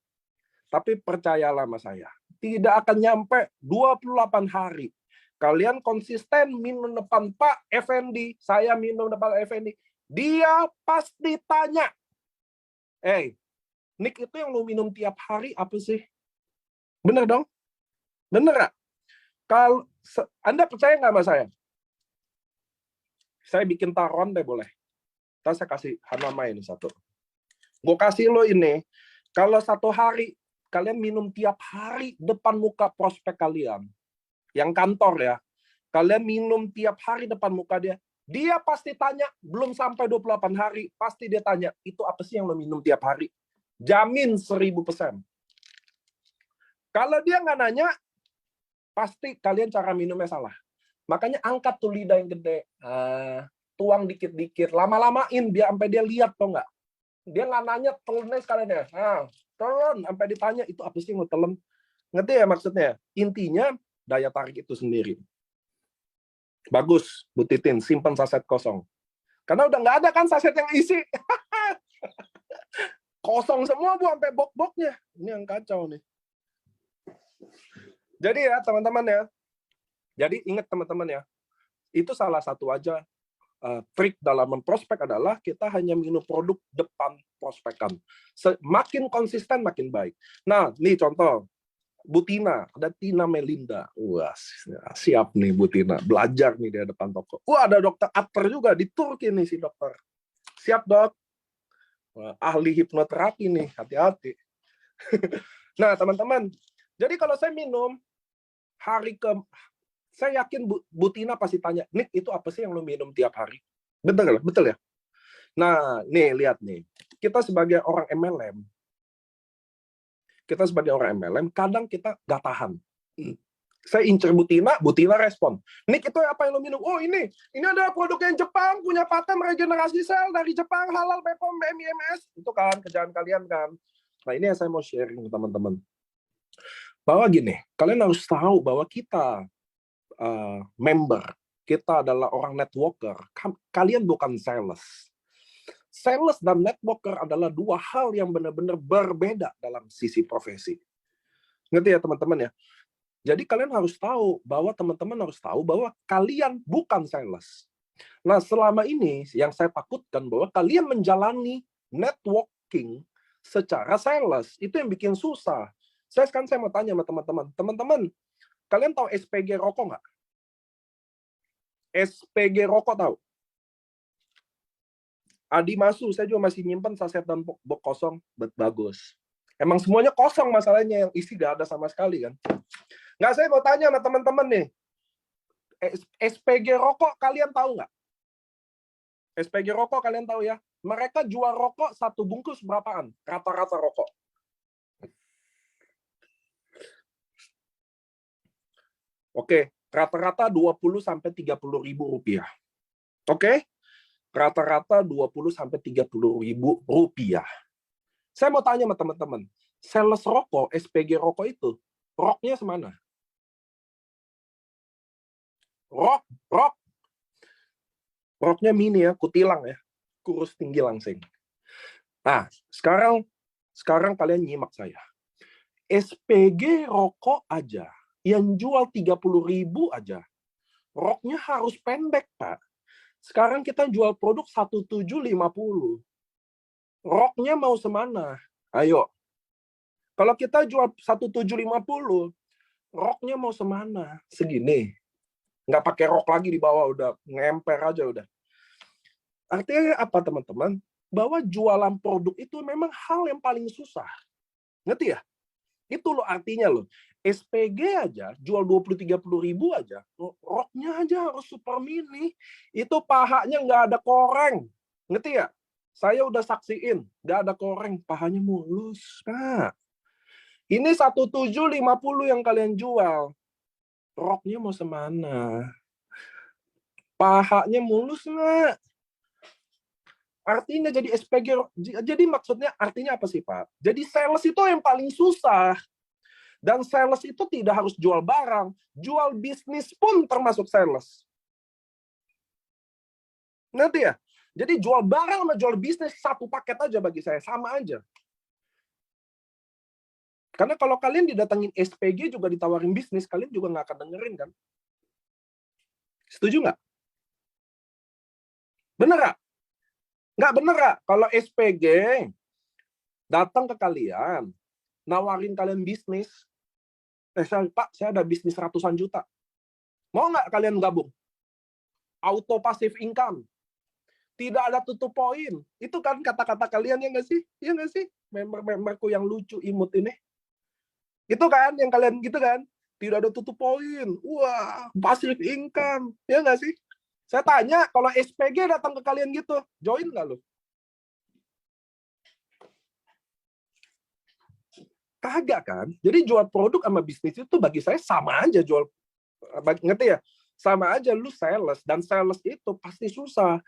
Tapi percayalah sama saya, tidak akan nyampe 28 hari. Kalian konsisten minum depan Pak Effendi, saya minum depan Pak Effendi, dia pasti tanya, Nick itu yang lu minum tiap hari apa sih? Bener dong? Bener gak? Kalau Anda percaya nggak sama saya? Saya bikin taruhan deh boleh. Ntar saya kasih nama ini satu. Gue kasih lo ini, kalau satu hari kalian minum tiap hari depan muka prospek kalian, yang kantor ya, kalian minum tiap hari depan muka dia pasti tanya, belum sampai 28 hari, pasti dia tanya, itu apa sih yang lo minum tiap hari? Jamin 1000%. Kalau dia nggak nanya, pasti kalian cara minumnya salah. Makanya angkat tuh lidah yang gede, tuang dikit-dikit, lama-lamain, biar sampai dia lihat, tau nggak? Dia nggak nanya, telennya sekalian ya. Telan, sampai ditanya, itu apa sih yang lo telan? Ngerti ya maksudnya? Intinya, daya tarik itu sendiri. Bagus, Bu Titin, simpan saset kosong. Karena udah nggak ada kan saset yang isi. Kosong semua, Bu, sampai bok-boknya. Ini yang kacau nih. Jadi ya, teman-teman ya. Jadi ingat teman-teman ya, itu salah satu aja trik dalam memprospek adalah kita hanya minum produk depan prospekan. Makin konsisten, makin baik. Nah, nih contoh. Bu Tina, ada Tina Melinda. Wah, siap nih Bu Tina. Belajar nih di depan toko. Wah, ada dokter Atter juga di Turki nih si dokter. Siap, Dok. Wah, ahli hipnoterapi nih, hati-hati. Nah, teman-teman. Jadi kalau saya minum, saya yakin Bu Tina pasti tanya, Nick, itu apa sih yang lo minum tiap hari? Betul, betul ya? Nah, nih, lihat nih. Kita sebagai orang MLM, kadang kita nggak tahan. Saya incer Bu Tina respon. Nick, itu apa yang lo minum? Oh, ini ada produk yang Jepang, punya paten regenerasi sel dari Jepang, halal, BPOM, BMIMS. Itu kan kerjaan kalian kan. Nah, ini yang saya mau sharing ke teman-teman. Bahwa gini, kalian harus tahu bahwa kita member, kita adalah orang networker. Kalian bukan sales. Sales dan networker adalah dua hal yang benar-benar berbeda dalam sisi profesi. Ngerti ya teman-teman ya? Jadi kalian harus tahu bahwa teman-teman harus tahu bahwa kalian bukan sales. Nah, selama ini yang saya takutkan bahwa kalian menjalani networking secara sales, itu yang bikin susah. Saya mau tanya sama teman-teman. Teman-teman, kalian tahu SPG rokok nggak? SPG rokok tahu? Adi Masu, saya juga masih nyimpen saset dan box kosong, bagus. Emang semuanya kosong masalahnya, yang isi gak ada sama sekali kan. Nggak, saya mau tanya sama teman-teman nih. SPG rokok kalian tahu nggak? SPG rokok kalian tahu ya? Mereka jual rokok satu bungkus berapaan? Rata-rata rokok. Oke, rata-rata 20 sampai 30 ribu rupiah. Oke? Rata-rata 20 sampai 30 ribu rupiah. Saya mau tanya sama teman-teman, sales rokok, SPG rokok itu, roknya semana? Rok. Roknya mini ya, kutilang ya. Kurus tinggi langsing. Nah, sekarang kalian nyimak saya. SPG rokok aja, yang jual 30 ribu aja, roknya harus pendek, Pak. Sekarang kita jual produk 1750. Roknya mau semana? Ayo. Kalau kita jual 1750, roknya mau semana? Segini. Nggak pakai rok lagi di bawah, udah ngemper aja udah. Artinya apa, teman-teman? Bahwa jualan produk itu memang hal yang paling susah. Ngerti ya? Itu loh artinya loh. SPG aja, jual 20-30 ribu aja, roknya aja harus super mini. Itu pahanya nggak ada koreng. Ngerti ya? Saya udah saksiin, nggak ada koreng, pahanya mulus. Nah, ini 1750 yang kalian jual. Roknya mau semana? Pahanya mulus nggak? Artinya jadi SPG, jadi maksudnya artinya apa sih, Pak? Jadi sales itu yang paling susah. Dan sales itu tidak harus jual barang, jual bisnis pun termasuk sales. Nanti ya? Jadi jual barang sama jual bisnis satu paket aja bagi saya, sama aja. Karena kalau kalian didatengin SPG juga ditawarin bisnis, kalian juga nggak akan dengerin kan? Setuju nggak? Bener nggak? Nggak bener nggak? Kalau SPG datang ke kalian, nawarin kalian bisnis, Pak, saya ada bisnis ratusan juta. Mau nggak kalian gabung? Auto passive income. Tidak ada tutup poin. Itu kan kata-kata kalian, ya nggak sih? Ya nggak sih? Member-memberku yang lucu imut ini. Itu kan yang kalian gitu kan? Tidak ada tutup poin. Wah, passive income. Ya nggak sih? Saya tanya, kalau SPG datang ke kalian gitu, join nggak lo? Kagak kan? Jadi jual produk sama bisnis itu bagi saya sama aja jual, ngerti ya? Sama aja lu sales, dan sales itu pasti susah.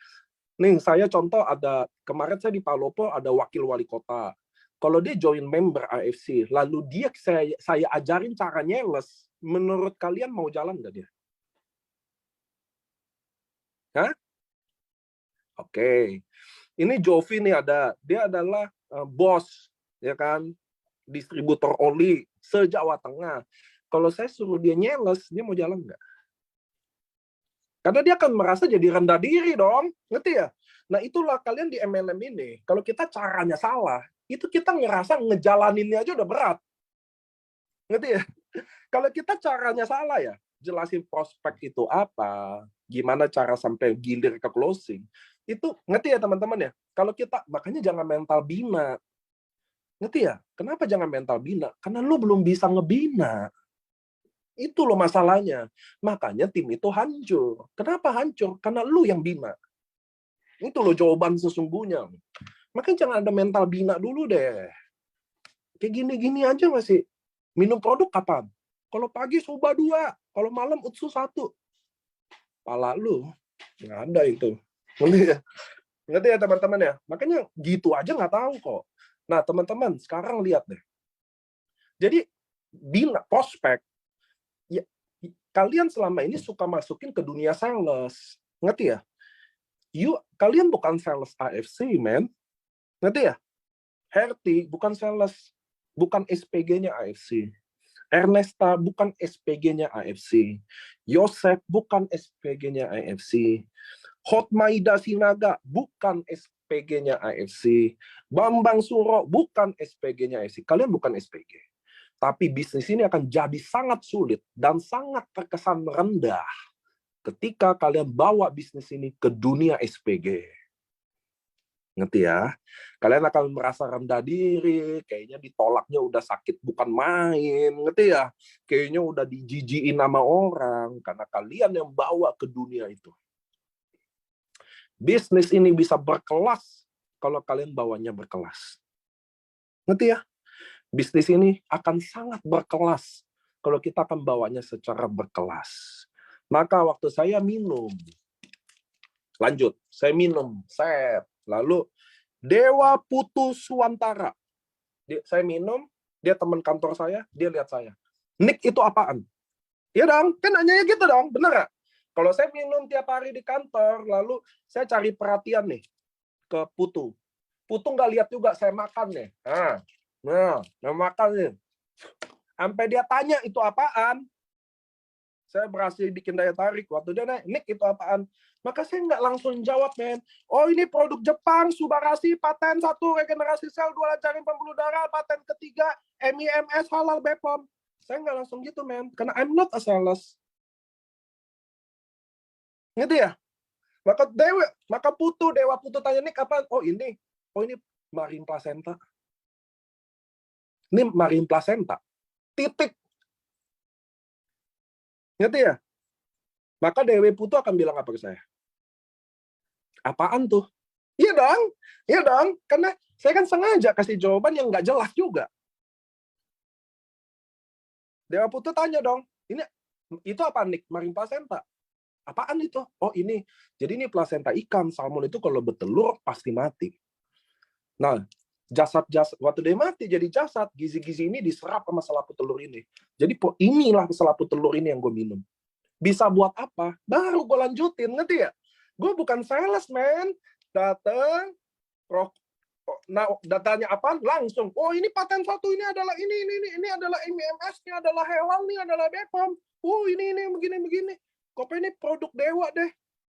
Nih, saya contoh ada, kemarin saya di Palopo ada wakil wali kota. Kalau dia join member AFC, lalu saya ajarin cara nyales, menurut kalian mau jalan nggak dia? Hah? Oke. Ini Jovi nih ada, dia adalah bos, ya kan? Distributor oli se-Jawa Tengah. Kalau saya suruh dia nyales, dia mau jalan nggak? Karena dia akan merasa jadi rendah diri dong. Ngerti ya? Nah, itulah kalian di MLM ini. Kalau kita caranya salah, itu kita ngerasa ngejalaninnya aja udah berat. Ngerti ya? Kalau kita caranya salah ya, jelasin prospek itu apa, gimana cara sampai gilir ke closing. Itu ngerti ya teman-teman ya? Kalau kita, makanya jangan mental bina. Ngerti ya? Kenapa jangan mental bina? Karena lu belum bisa ngebina. Itu loh masalahnya. Makanya tim itu hancur. Kenapa hancur? Karena lu yang bina. Itu loh jawaban sesungguhnya. Makanya jangan ada mental bina dulu deh. Kayak gini-gini aja masih. Minum produk kapan? Kalau pagi soba 2, kalau malam utsu 1. Pala lu. Nggak ada itu. Ngerti ya teman-teman ya? Makanya gitu aja nggak tahu kok. Nah teman-teman, sekarang lihat deh. Jadi, bina, prospek, ya, kalian selama ini suka masukin ke dunia sales. Ngerti ya? Kalian bukan sales AFC, man. Ngerti ya? Herti bukan sales, bukan SPG-nya AFC. Ernesta bukan SPG-nya AFC. Yosef bukan SPG-nya AFC. Hotmaida Sinaga bukan SPG-nya AFC. Bambang Suro bukan SPG-nya AFC. Kalian bukan SPG. Tapi bisnis ini akan jadi sangat sulit dan sangat terkesan rendah ketika kalian bawa bisnis ini ke dunia SPG. Ngerti ya? Kalian akan merasa rendah diri, kayaknya ditolaknya udah sakit bukan main, ngerti ya? Kayaknya udah dijijiin sama orang, karena kalian yang bawa ke dunia itu. Bisnis ini bisa berkelas kalau kalian bawanya berkelas. Ngerti ya? Bisnis ini akan sangat berkelas kalau kita akan bawanya secara berkelas. Maka waktu saya minum Lanjut, saya minum, set. Lalu Dewa Putu Suwantara. Saya minum, dia teman kantor saya, dia lihat saya. Nick, itu apaan? Iya dong, kan nanyanya gitu dong, bener nggak? Kalau saya minum tiap hari di kantor, lalu saya cari perhatian nih ke Putu. Putu nggak lihat juga saya makan nih. Nah, makan nih. Sampai dia tanya itu apaan, saya berhasil bikin daya tarik. Waktu dia nanya, Nick, itu apaan? Maka saya nggak langsung jawab, men. Oh, ini produk Jepang, Subarashi, paten 1, regenerasi sel, 2, lancarin pembuluh darah, paten ketiga, MIMS, halal, BPOM. Saya nggak langsung gitu, men. Karena I'm not a sales. Gitu ya? Maka Dewa Putu tanya, Nick, apaan? Oh, ini Marine Placenta. Ini Marine Placenta. Titik. Ngerti ya? Maka Dewi Putu akan bilang apa ke saya? Apaan tuh? Iya dong. Karena saya kan sengaja kasih jawaban yang nggak jelas juga. Dewa Putu tanya dong, itu apa, Nick? Marine Placenta. Apaan itu? Oh, ini. Jadi ini plasenta ikan. Salmon itu kalau bertelur pasti mati. Nah, jasad waktu dia mati jadi jasad, gizi-gizi ini diserap sama selaput telur ini. Jadi inilah selaput telur ini yang gue minum. Bisa buat apa? Baru gue lanjutin, ngerti ya? Gue bukan sales, man. Datang, nah, datanya apa? Langsung. Oh, ini paten 1, ini adalah ini adalah MIMS, ini adalah hewan, ini adalah BPOM. Oh, ini begini. Kopi ini produk Dewa deh.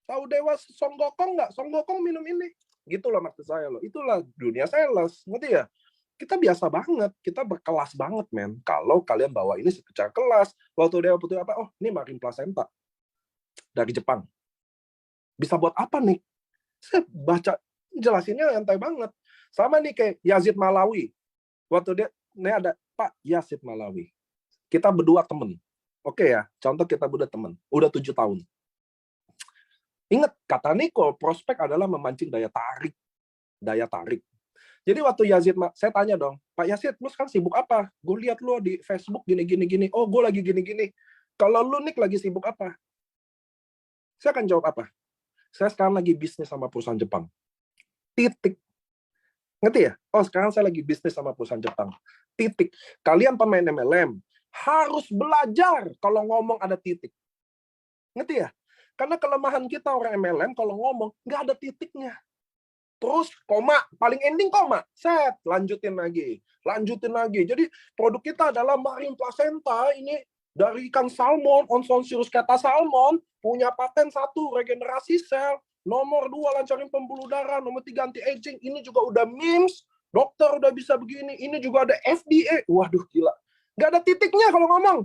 Tahu Dewa Song Gokong nggak? Song Gokong minum ini. Gitu loh maksud saya loh. Itulah dunia sales, ngerti ya? Kita biasa banget, kita berkelas banget, men. Kalau kalian bawa ini secara kelas, waktu Dewa Putu apa? Oh, ini Marine Placenta dari Jepang. Bisa buat apa nih? Saya baca jelasinnya nyantai banget. Sama nih kayak Yazid Malawi. Waktu ini ada Pak Yazid Malawi. Kita berdua temen. Oke ya, contoh kita berdua temen. Udah 7 tahun. Ingat, kata Niko, prospek adalah memancing daya tarik. Jadi waktu Yazid, saya tanya dong, Pak Yazid, lu sekarang sibuk apa? Gue lihat lu di Facebook gini. Oh, gue lagi gini. Kalau lu, Nick, lagi sibuk apa? Saya akan jawab apa? Saya sekarang lagi bisnis sama perusahaan Jepang. Titik. Ngerti ya? Oh, sekarang saya lagi bisnis sama perusahaan Jepang. Titik. Kalian pemain MLM harus belajar kalau ngomong ada titik. Ngerti ya? Karena kelemahan kita orang MLM kalau ngomong nggak ada titiknya. Terus koma, paling ending koma. Set, lanjutin lagi. Jadi produk kita adalah Marine Placenta, ini dari ikan salmon, Onsonsius kata salmon, punya paten 1, regenerasi sel, nomor 2, lancarin pembuluh darah, nomor 3, anti-aging, ini juga udah MIMS, dokter udah bisa begini, ini juga ada FDA. Waduh, gila. Nggak ada titiknya kalau ngomong.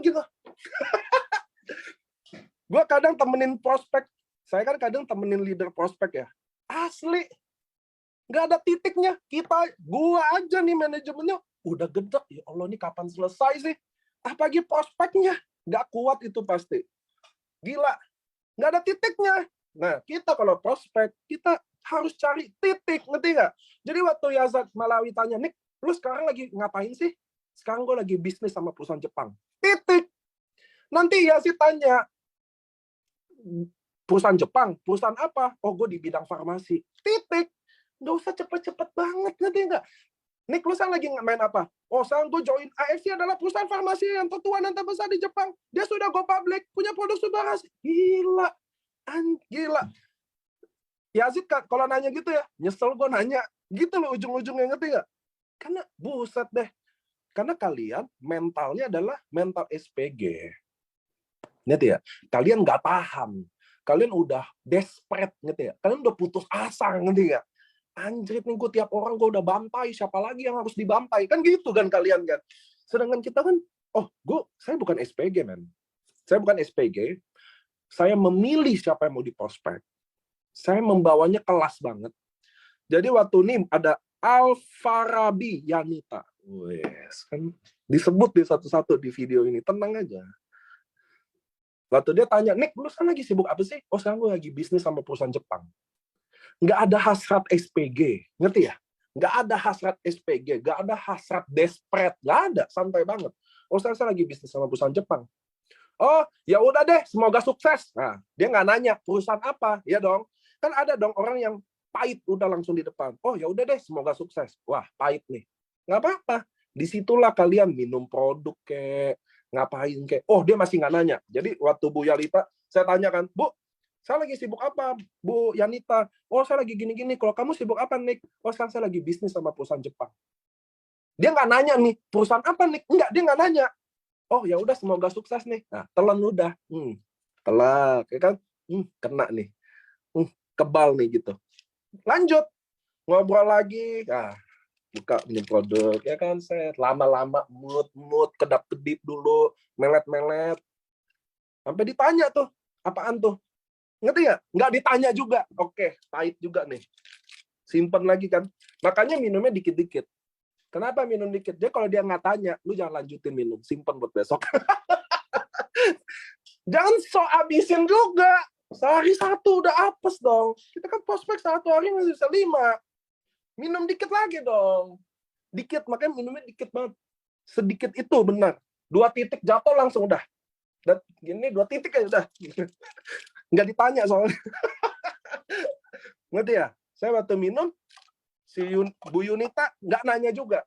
Gitu. Gue kadang temenin prospek, saya kan kadang temenin leader prospek ya. Asli, nggak ada titiknya. Gua aja nih manajemennya udah gedek. Ya Allah, ini kapan selesai sih? Apalagi prospeknya, nggak kuat itu pasti. Gila, nggak ada titiknya. Nah, kita kalau prospek, kita harus cari titik, ngerti nggak? Jadi waktu Yazid Malawi tanya, Nick, lu sekarang lagi ngapain sih? Sekarang gue lagi bisnis sama perusahaan Jepang. Titik. Nanti Yazid tanya, perusahaan Jepang, perusahaan apa? Oh, gue di bidang farmasi. Titik. Nggak usah cepet-cepet banget, ngerti nggak? Nick, lu sekarang lagi main apa? Oh, sekarang gue join AFC adalah perusahaan farmasi yang tertua dan terbesar di Jepang. Dia sudah go public, punya produk Subarashi. Gila. Yazid, kalau nanya gitu ya, nyesel gue nanya. Gitu loh ujung-ujungnya, ngerti nggak? Karena buset deh. Karena kalian mentalnya adalah mental SPG. Ngerti ya? Kalian nggak paham. Kalian udah desperate, ngerti ya? Kalian udah putus asa, ngerti nggak? Anjrit nih, gue tiap orang gue udah bantai, siapa lagi yang harus dibantai? Kan gitu kan kalian kan. Sedangkan kita kan, saya bukan SPG, men. Saya bukan SPG. Saya memilih siapa yang mau diprospek. Saya membawanya kelas banget. Jadi waktu ini ada Alfarabi Yanita. Wes, kan disebut di satu-satu di video ini. Tenang aja. Waktu dia tanya, Nick, lu sekarang lagi sibuk apa sih? Oh, sekarang gue lagi bisnis sama perusahaan Jepang. Nggak ada hasrat SPG, ngerti ya? Nggak ada hasrat SPG, nggak ada hasrat desperate, nggak ada, santai banget. Oh, saya lagi bisnis sama perusahaan Jepang. Oh, ya udah deh, semoga sukses. Nah, dia nggak nanya perusahaan apa, ya dong. Kan ada dong orang yang pahit udah langsung di depan. Oh, ya udah deh, semoga sukses. Wah, pahit nih. Nggak apa-apa. Disitulah kalian minum produk kayak ngapain kayak. Oh, dia masih nggak nanya. Jadi waktu Bu Yalita, saya tanyakan, Bu, saya lagi sibuk apa, Bu Yanita? Oh, saya lagi gini-gini. Kalau kamu sibuk apa, Nick? Oh, sekarang saya lagi bisnis sama perusahaan Jepang. Dia nggak nanya nih, perusahaan apa, Nick? Enggak, dia nggak nanya. Oh ya udah semoga sukses nih. Nah, telan udah. Telak, ya kan? Kena nih. Kebal nih gitu. Lanjut ngobrol lagi. Nah, buka ini produk ya kan, set lama-lama mood kedap-kedip dulu, melet-melet. Sampai ditanya tuh, apaan tuh? Ngerti nggak? Nggak ditanya juga. Oke, pahit juga nih. Simpen lagi kan. Makanya minumnya dikit-dikit. Kenapa minum dikit? Dia kalau dia nggak tanya, lu jangan lanjutin minum. Simpen buat besok. Jangan habisin juga. Sehari satu udah apes dong. Kita kan prospek satu hari masih bisa 5. Minum dikit lagi dong. Dikit, makanya minumnya dikit banget. Sedikit itu benar. 2 titik jatuh langsung udah. Dan gini 2 titik aja udah. Nggak ditanya soalnya. Ngerti ya? Saya waktu minum, si Bu Yunita nggak nanya juga.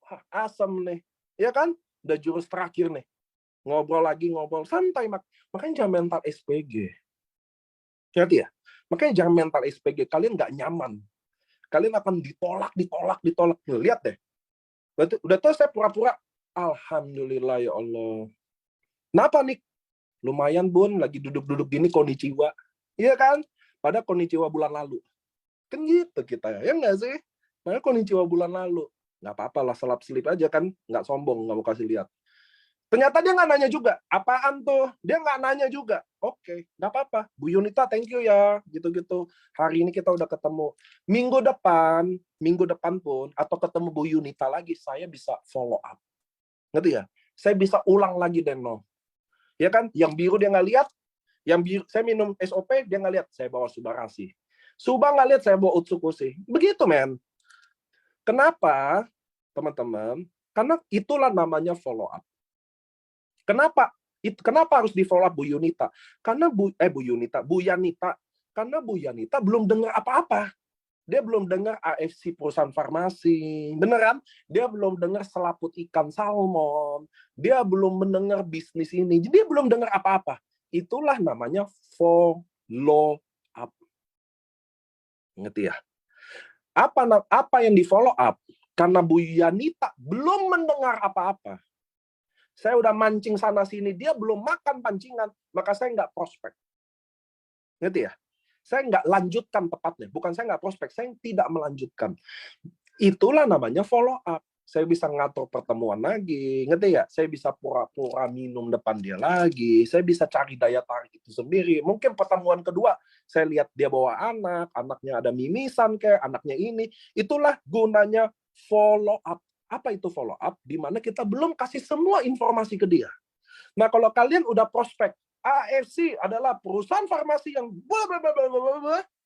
Wah, asem nih. Ya kan? Udah jurus terakhir nih. Ngobrol lagi, ngobrol santai. Makanya jangan mental SPG. Ngerti ya? Makanya jangan mental SPG. Kalian nggak nyaman. Kalian akan ditolak. Lihat deh. Udah tuh saya pura-pura. Alhamdulillah ya Allah. Kenapa nih? Lumayan Bun, lagi duduk-duduk gini konnichiwa. Iya kan? Pada konnichiwa bulan lalu. Kan gitu kita. Ya nggak sih? Padahal konnichiwa bulan lalu. Nggak apa-apa lah, selap-selip aja kan. Nggak sombong, nggak mau kasih lihat. Ternyata dia nggak nanya juga. Apaan tuh? Dia nggak nanya juga. Oke, nggak apa-apa. Bu Yunita, thank you ya. Gitu-gitu. Hari ini kita udah ketemu. Minggu depan pun, atau ketemu Bu Yunita lagi, saya bisa follow up. Ngerti ya? Saya bisa ulang lagi dari nol. Ya kan? Yang biru dia nggak lihat. Yang biru, saya minum SOP, dia nggak lihat. Saya bawa Subarasi. Suba nggak lihat, saya bawa Utsukushi. Begitu, men. Kenapa, teman-teman? Karena itulah namanya follow up. Kenapa harus di follow up Bu Yunita? Karena Bu Yanita. Karena Bu Yanita belum dengar apa-apa. Dia belum dengar AFC perusahaan farmasi. Beneran? Dia belum dengar selaput ikan salmon. Dia belum mendengar bisnis ini. Jadi dia belum dengar apa-apa. Itulah namanya follow up. Ngerti ya? Apa yang di follow up? Karena Bu Yanita belum mendengar apa-apa. Saya udah mancing sana-sini, dia belum makan pancingan, maka saya nggak prospek. Ngerti ya? Saya nggak lanjutkan tepatnya. Bukan saya nggak prospek, saya tidak melanjutkan. Itulah namanya follow up. Saya bisa ngatur pertemuan lagi, ngerti ya? Saya bisa pura-pura minum depan dia lagi, saya bisa cari daya tarik itu sendiri. Mungkin pertemuan kedua, saya lihat dia bawa anaknya ada mimisan kayak, anaknya ini. Itulah gunanya follow up. Apa itu follow up? Di mana kita belum kasih semua informasi ke dia. Nah, kalau kalian udah prospek, AFC adalah perusahaan farmasi yang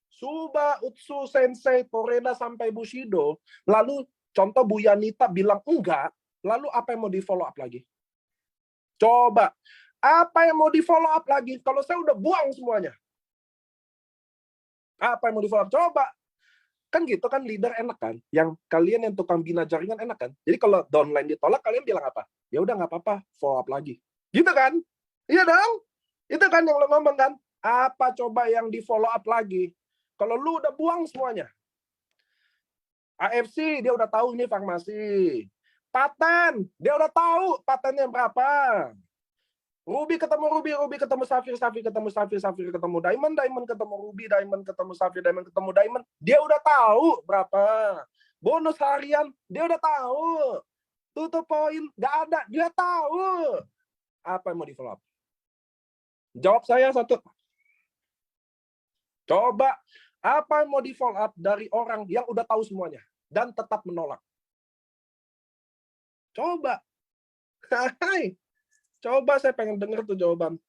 Suba, Utsu, Sensei, Toreda, sampai Bushido. Lalu contoh Bu Yanita bilang enggak, lalu apa yang mau di follow up lagi? Coba, apa yang mau di follow up lagi? Kalau saya udah buang semuanya. Apa yang mau di follow up? Coba. Kan gitu kan, leader enak kan? Yang kalian yang tukang bina jaringan enak kan? Jadi kalau downline ditolak, kalian bilang apa? Ya udah nggak apa-apa, follow up lagi. Gitu kan? Iya dong? Itu kan yang lo ngomong kan? Apa coba yang di follow up lagi? Kalau lu udah buang semuanya. AFC, dia udah tahu ini farmasi. Paten, dia udah tahu patennya berapa. Ruby ketemu Ruby, Ruby ketemu Safir, Safir ketemu Safir, Safir ketemu Diamond, Diamond ketemu Ruby, Diamond ketemu Safir, Diamond ketemu Diamond. Dia udah tahu berapa. Bonus harian, dia udah tahu. Tutup poin, nggak ada, dia tahu. Apa yang mau di follow up? Jawab saya satu. Coba, apa yang mau di follow up dari orang yang udah tahu semuanya dan tetap menolak? Coba. Hai. Coba, saya pengen denger tuh jawaban.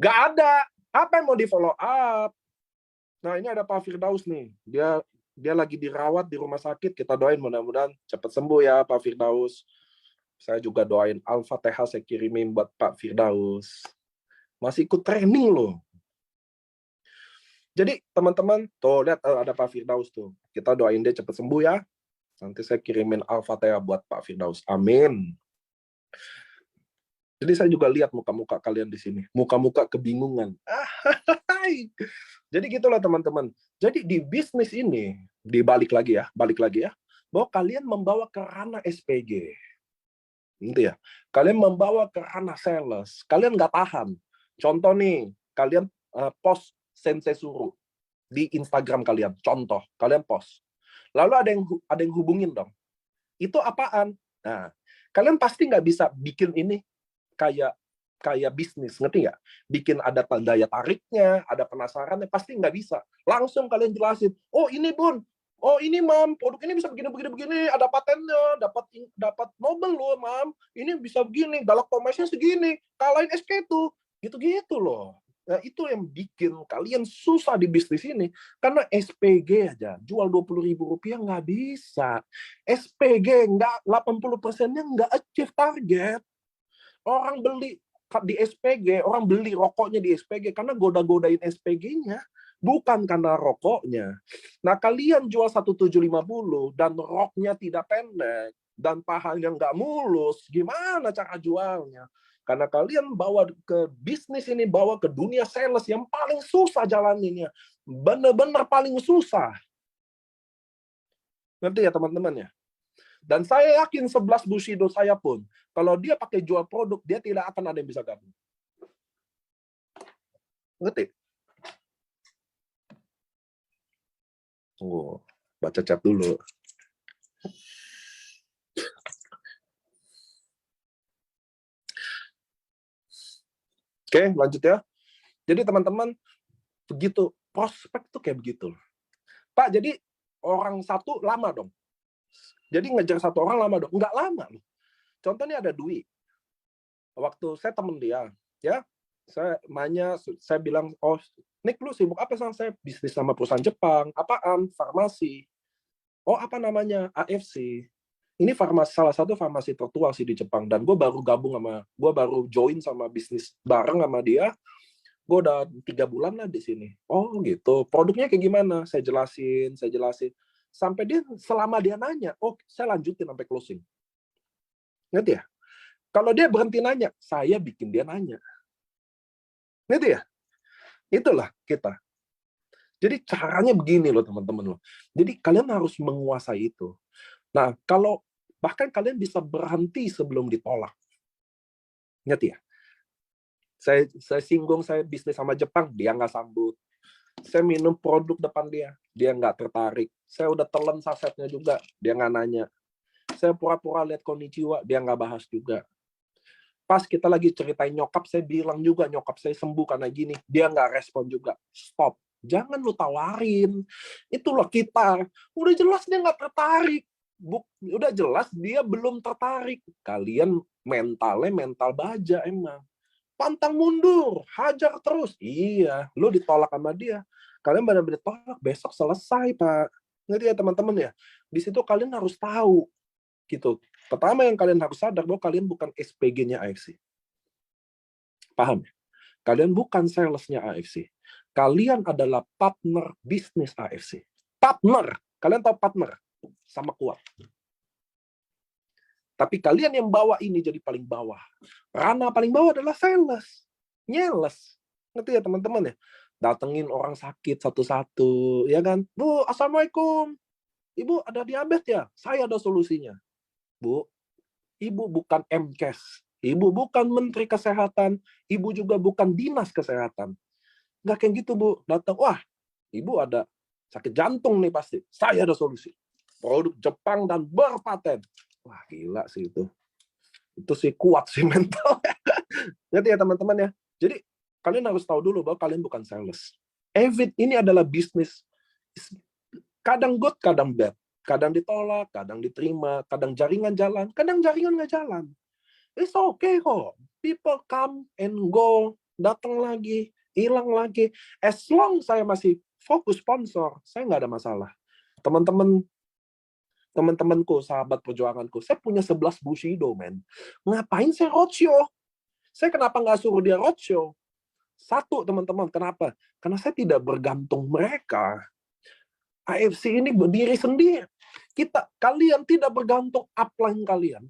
Gak ada. Apa yang mau di follow up? Nah, ini ada Pak Firdaus nih. Dia lagi dirawat di rumah sakit. Kita doain mudah-mudahan cepat sembuh ya Pak Firdaus. Saya juga doain Al-Fatihah saya kirimin buat Pak Firdaus. Masih ikut training loh. Jadi teman-teman, tuh lihat ada Pak Firdaus tuh. Kita doain dia cepat sembuh ya. Nanti saya kirimin Al-Fatihah buat Pak Firdaus. Amin. Jadi saya juga lihat muka-muka kalian di sini. Muka-muka kebingungan. Jadi gitulah teman-teman. Jadi di bisnis ini, balik lagi ya, bahwa kalian membawa ke ranah SPG. Gitu ya. Kalian membawa ke ranah sales. Kalian nggak tahan. Contoh nih, kalian post sensei suruh di Instagram kalian. Contoh, kalian post. Lalu ada yang hubungin dong. Itu apaan? Nah, kalian pasti nggak bisa bikin ini kayak bisnis, ngerti nggak? Bikin ada daya tariknya, ada penasarannya, pasti nggak bisa. Langsung kalian jelasin, oh ini bun, oh ini mam, produk ini bisa begini, ada patennya, dapat Nobel loh mam, ini bisa begini, galaktomasnya segini, kalahin SK itu, gitu-gitu loh. Nah, itu yang bikin kalian susah di bisnis ini. Karena SPG aja, jual Rp20.000 nggak bisa. SPG, nggak 80%-nya nggak achieve target. Orang beli di SPG, orang beli rokoknya di SPG karena goda-godain SPG-nya, bukan karena rokoknya. Nah, kalian jual 1.750 dan roknya tidak pendek dan pahanya nggak mulus, gimana cara jualnya? Karena kalian bawa ke bisnis ini, bawa ke dunia sales yang paling susah jalaninnya. Benar-benar paling susah. Ngerti ya teman-teman ya? Dan saya yakin 11 Bushido saya pun, kalau dia pakai jual produk, dia tidak akan ada yang bisa gabung. Ngerti? Tunggu, baca chat dulu. Oke, lanjut ya. Jadi teman-teman, begitu, prospek tuh kayak begitu. Pak, jadi orang satu lama dong. Jadi ngejar satu orang lama dong. Nggak lama loh. Contohnya ada Dwi. Waktu saya temen dia, ya, saya nanya, saya bilang, oh, Nick, lu sibuk apa? Saya bisnis sama perusahaan Jepang. Apaan? Farmasi. Oh, apa namanya? AFC. Ini salah satu farmasi tertua sih di Jepang. Dan gue baru join sama bisnis bareng sama dia. Gue udah 3 bulan lah di sini. Oh gitu. Produknya kayak gimana? Saya jelasin. Sampai selama dia nanya, oh saya lanjutin sampai closing. Ngerti ya? Kalau dia berhenti nanya, saya bikin dia nanya. Ngerti ya? Itulah kita. Jadi caranya begini loh teman-teman loh. Jadi kalian harus menguasai itu. Nah, bahkan kalian bisa berhenti sebelum ditolak. Ngerti ya? Saya singgung saya bisnis sama Jepang, dia nggak sambut. Saya minum produk depan dia nggak tertarik. Saya udah telan sasetnya juga, dia nggak nanya. Saya pura-pura lihat konnichiwa, dia nggak bahas juga. Pas kita lagi ceritain nyokap, saya bilang juga nyokap saya sembuh karena gini, dia nggak respon juga. Stop. Jangan lu tawarin. Itulah kita. Udah jelas dia nggak tertarik. Udah jelas dia belum tertarik. Kalian mentalnya mental baja emang. Pantang mundur, hajar terus. Iya, lu ditolak sama dia. Kalian benar-benar tolak, besok selesai, Pak. Ngerti ya teman-teman ya? Di situ kalian harus tahu. Gitu. Pertama yang kalian harus sadar bahwa kalian bukan SPG-nya AFC. Paham ya? Kalian bukan sales-nya AFC. Kalian adalah partner bisnis AFC. Partner. Kalian tahu partner? Sama kuat. Tapi kalian yang bawa ini jadi paling bawah. Ranah paling bawah adalah sales. Nyeles. Ngerti ya teman-teman ya? Datengin orang sakit satu-satu. Ya kan? Bu, Assalamualaikum. Ibu ada diabetes ya? Saya ada solusinya. Bu, Ibu bukan MKes. Ibu bukan Menteri Kesehatan. Ibu juga bukan Dinas Kesehatan. Nggak kayak gitu, Bu. Datang, wah, Ibu ada sakit jantung nih pasti. Saya ada solusi. Produk Jepang dan berpaten. Wah, gila sih itu. Itu sih kuat sih mental. Ngerti ya teman-teman ya? Jadi, kalian harus tahu dulu bahwa kalian bukan sales. Ini adalah bisnis. Kadang good, kadang bad. Kadang ditolak, kadang diterima, kadang jaringan jalan, kadang jaringan nggak jalan. It's okay kok. People come and go, datang lagi, hilang lagi. As long saya masih fokus sponsor, saya nggak ada masalah. Teman-teman teman-temanku, sahabat perjuanganku, saya punya 11 Bushido, men. Ngapain saya roadshow? Saya kenapa nggak suruh dia roadshow? Satu, teman-teman, kenapa? Karena saya tidak bergantung mereka. AFC ini berdiri sendiri. Kalian tidak bergantung upline kalian.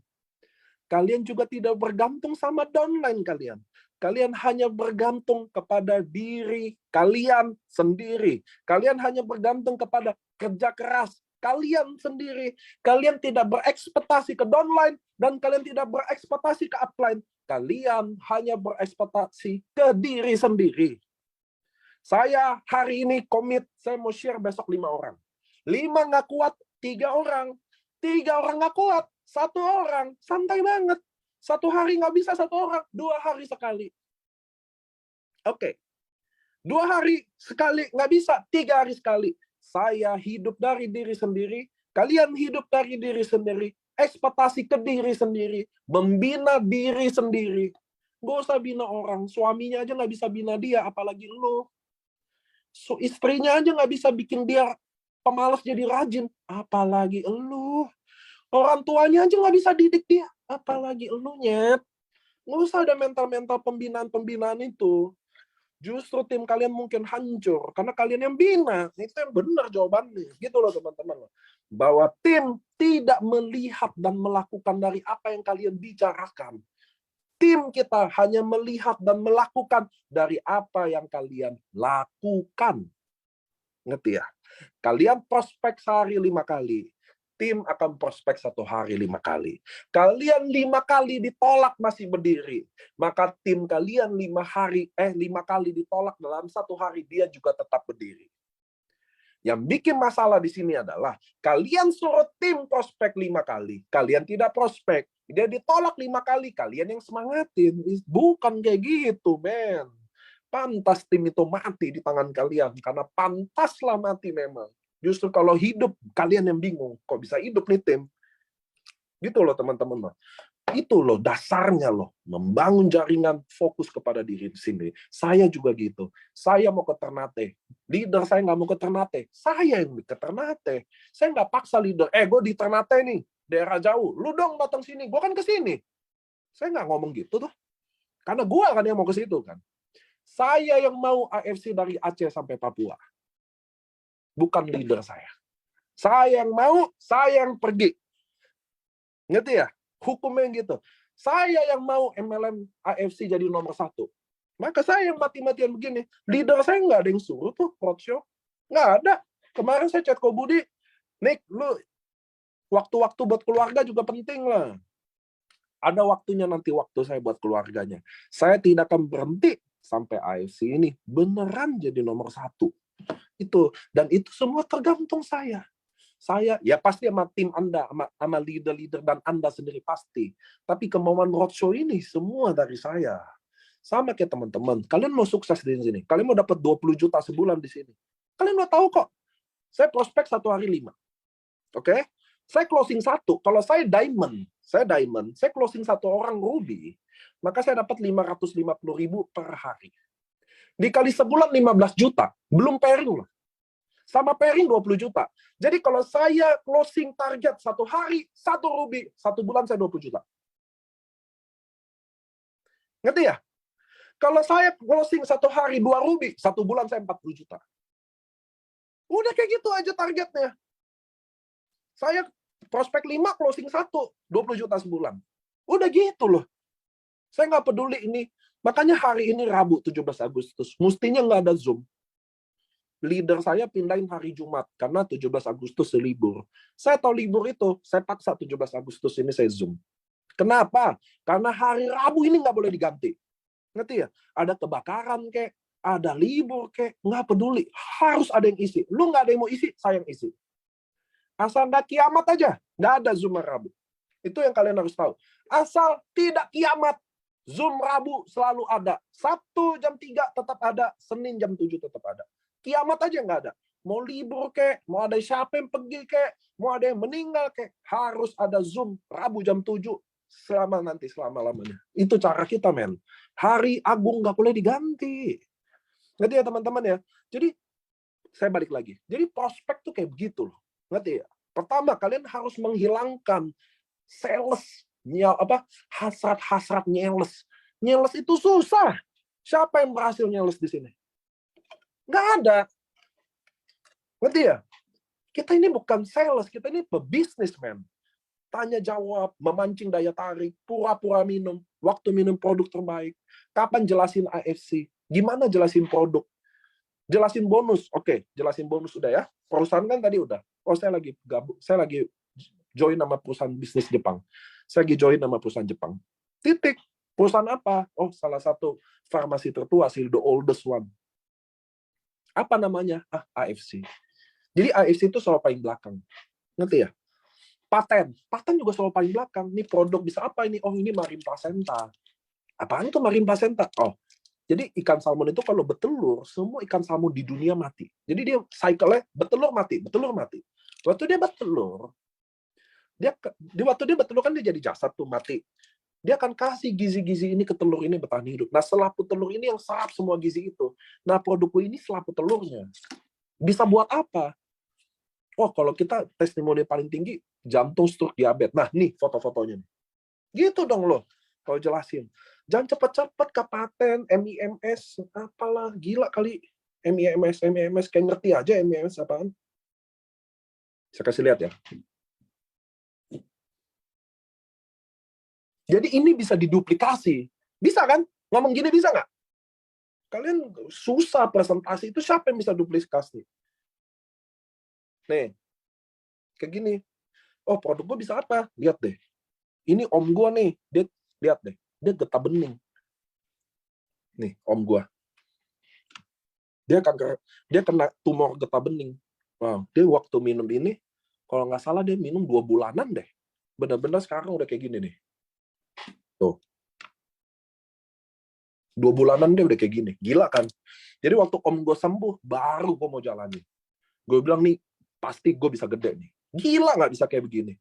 Kalian juga tidak bergantung sama downline kalian. Kalian hanya bergantung kepada diri kalian sendiri. Kalian hanya bergantung kepada kerja keras kalian sendiri. Kalian tidak berekspektasi ke downline dan kalian tidak berekspektasi ke upline. Kalian hanya berekspektasi ke diri sendiri. Saya hari ini komit, saya mau share besok 5 orang. 5 nggak kuat, 3 orang. 3 orang nggak kuat, 1 orang. Santai banget. 1 hari nggak bisa 1 orang, 2 hari sekali. Oke. 2 hari sekali nggak bisa, 3 hari sekali. Saya hidup dari diri sendiri, kalian hidup dari diri sendiri, ekspektasi ke diri sendiri, membina diri sendiri. Nggak usah bina orang, suaminya aja nggak bisa bina dia, apalagi lu. Istrinya aja nggak bisa bikin dia pemalas jadi rajin, apalagi elu. Orang tuanya aja nggak bisa didik dia, apalagi elunya. Nggak usah ada mental-mental pembinaan-pembinaan itu. Justru tim kalian mungkin hancur karena kalian yang bina. Itu yang benar jawabannya. Gitu loh teman-teman. Bahwa tim tidak melihat dan melakukan dari apa yang kalian bicarakan. Tim kita hanya melihat dan melakukan dari apa yang kalian lakukan. Ngerti ya? Kalian prospek sehari 5 kali. Tim akan prospek 1 hari 5 kali. Kalian 5 kali ditolak masih berdiri. Maka tim kalian 5 kali ditolak dalam 1 hari, dia juga tetap berdiri. Yang bikin masalah di sini adalah kalian suruh tim prospek 5 kali, kalian tidak prospek. Dia ditolak 5 kali, kalian yang semangatin. Bukan kayak gitu, men. Pantas tim itu mati di tangan kalian, karena pantaslah mati memang. Justru kalau hidup, kalian yang bingung, kok bisa hidup nih tim? Gitu loh teman-teman. Itu loh dasarnya loh, membangun jaringan, fokus kepada diri sendiri. Saya juga gitu. Saya mau ke Ternate. Leader saya nggak mau ke Ternate. Saya yang ke Ternate. Saya nggak paksa leader. Gue di Ternate nih, daerah jauh. Lu dong datang sini. Gue kan ke sini. Saya nggak ngomong gitu tuh. Karena gue kan yang mau ke situ kan. Saya yang mau AFC dari Aceh sampai Papua. Bukan leader saya. Saya yang mau, saya yang pergi. Ngerti ya? Hukumnya gitu. Saya yang mau MLM AFC jadi nomor 1. Maka saya yang mati-matian begini. Leader saya nggak ada yang suruh tuh roadshow. Nggak ada. Kemarin saya chat ke Budi, Nick, lu waktu-waktu buat keluarga juga penting lah. Ada waktunya nanti waktu saya buat keluarganya. Saya tidak akan berhenti sampai AFC ini beneran jadi nomor 1. Itu. Dan itu semua tergantung saya. Saya, ya pasti sama tim Anda, sama leader-leader dan Anda sendiri pasti. Tapi kemauan roadshow ini semua dari saya. Sama kayak teman-teman. Kalian mau sukses di sini. Kalian mau dapat 20 juta sebulan di sini. Kalian udah tahu kok. Saya prospek 1 hari 5. Oke? Saya closing 1. Kalau saya diamond, saya closing 1 orang ruby, maka saya dapat 550.000 per hari. Dikali sebulan 15 juta. Belum pairing loh. Sama pairing 20 juta. Jadi kalau saya closing target 1 hari, 1 ruby, 1 bulan saya 20 juta. Ngerti ya? Kalau saya closing 1 hari 2 ruby, 1 bulan saya 40 juta. Udah kayak gitu aja targetnya. Saya prospek 5, closing 1, 20 juta sebulan. Udah gitu loh. Saya nggak peduli ini. Makanya hari ini Rabu 17 Agustus. Mestinya nggak ada Zoom. Leader saya pindahin hari Jumat karena 17 Agustus libur. Saya tahu libur itu, saya paksa 17 Agustus ini saya Zoom. Kenapa? Karena hari Rabu ini nggak boleh diganti. Ngerti ya? Ada kebakaran kek, ada libur kek, nggak peduli. Harus ada yang isi. Lu nggak ada yang mau isi, saya yang isi. Asal nggak kiamat aja, nggak ada Zoom Rabu. Itu yang kalian harus tahu. Asal tidak kiamat, Zoom Rabu selalu ada. Sabtu jam 3 tetap ada, Senin jam 7 tetap ada. Kiamat aja nggak ada. Mau libur kek, mau ada siapa yang pergi kek, mau ada yang meninggal kek, harus ada Zoom Rabu jam 7 selama-lamanya. Itu cara kita, men. Hari Agung nggak boleh diganti. Ngerti ya, teman-teman ya? Jadi, saya balik lagi. Jadi, prospek tuh kayak begitu loh. Ngerti ya? Pertama, kalian harus menghilangkan hasrat nyales. Nyales itu susah. Siapa yang berhasil nyales di sini? Nggak ada. Ngerti ya? Kita ini bukan sales, kita ini pebisnismen. Tanya jawab, memancing daya tarik, pura-pura minum, waktu minum produk terbaik, kapan jelasin AFC, gimana jelasin produk, jelasin bonus. Oke, jelasin bonus udah ya. Perusahaan kan tadi udah. Oh, saya lagi join nama perusahaan bisnis Jepang. Saya lagi join nama perusahaan Jepang. Titik. Perusahaan apa? Oh, salah satu farmasi tertua sih, the oldest one. Apa namanya? AFC. Jadi AFC itu selalu paling belakang. Ngerti ya? Paten juga selalu paling belakang. Ini produk bisa apa ini? Oh, ini marine placenta. Apaan itu marine placenta? Oh, jadi ikan salmon itu kalau bertelur, semua ikan salmon di dunia mati. Jadi dia cycle-nya bertelur mati. Waktu dia bertelur, waktu dia bertelur kan dia jadi jasad tuh mati. Dia akan kasih gizi-gizi ini ke telur ini bertahan hidup. Nah, selaput telur ini yang serap semua gizi itu. Nah, produkku ini selaput telurnya. Bisa buat apa? Oh, kalau kita testimoni paling tinggi, jantung, stroke, diabetes. Nah, nih foto-fotonya. Gitu dong loh, kalau jelasin. Jangan cepet-cepet ke paten, MIMS, apalah, gila kali. MIMS, kayak ngerti aja MIMS apaan. Saya kasih lihat ya. Jadi ini bisa diduplikasi. Bisa kan? Ngomong gini bisa nggak? Kalian susah presentasi itu, siapa yang bisa duplikasi? Nih, kayak gini. Oh, produk gue bisa apa? Lihat deh. Ini om gue nih, dia lihat deh. Dia getah bening. Nih, om gue. Dia kena tumor getah bening. Wow, dia waktu minum ini, kalau nggak salah dia minum 2 bulanan deh. Benar-benar sekarang udah kayak gini nih. Tuh. 2 bulanan dia udah kayak gini. Gila kan? Jadi waktu om gue sembuh, baru gue mau jalanin. Gue bilang nih, pasti gue bisa gede nih. Gila nggak bisa kayak begini.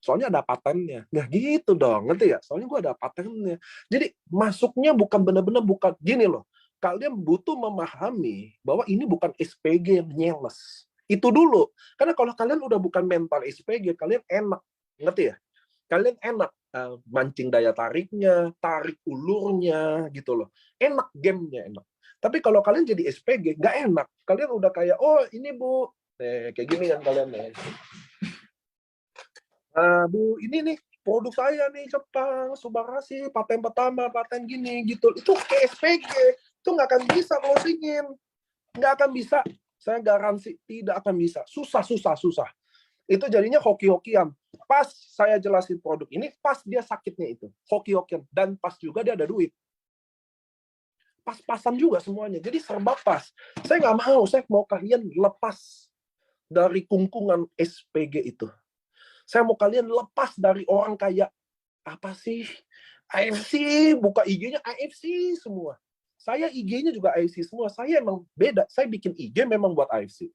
Soalnya ada patennya. Nah gitu dong, ngerti ya? Soalnya gue ada patennya. Jadi masuknya bukan benar-benar bukan gini loh. Kalian butuh memahami bahwa ini bukan SPG yang nyeles. Itu dulu. Karena kalau kalian udah bukan mental SPG, kalian enak. Ngerti ya? Kalian enak mancing daya tariknya, tarik ulurnya, gitu loh. Enak gamenya, enak. Tapi kalau kalian jadi SPG, nggak enak. Kalian udah kayak, oh ini Bu, kayak gini kan kalian. Bu, ini nih, produk saya nih, Jepang, Subarashi, paten pertama, paten gini, gitu. Itu kayak SPG. Itu nggak akan bisa closingin. Nggak akan bisa. Saya garansi, tidak akan bisa. Susah. Itu jadinya hoki-hokian. Pas saya jelasin produk ini, pas dia sakitnya itu. Hoki-hokian. Dan pas juga dia ada duit. Pas-pasan juga semuanya. Jadi serba pas. Saya nggak mau. Saya mau kalian lepas dari kungkungan SPG itu. Saya mau kalian lepas dari orang kayak, apa sih? AFC, buka IG-nya AFC semua. Saya IG-nya juga AFC semua. Saya emang beda. Saya bikin IG memang buat AFC.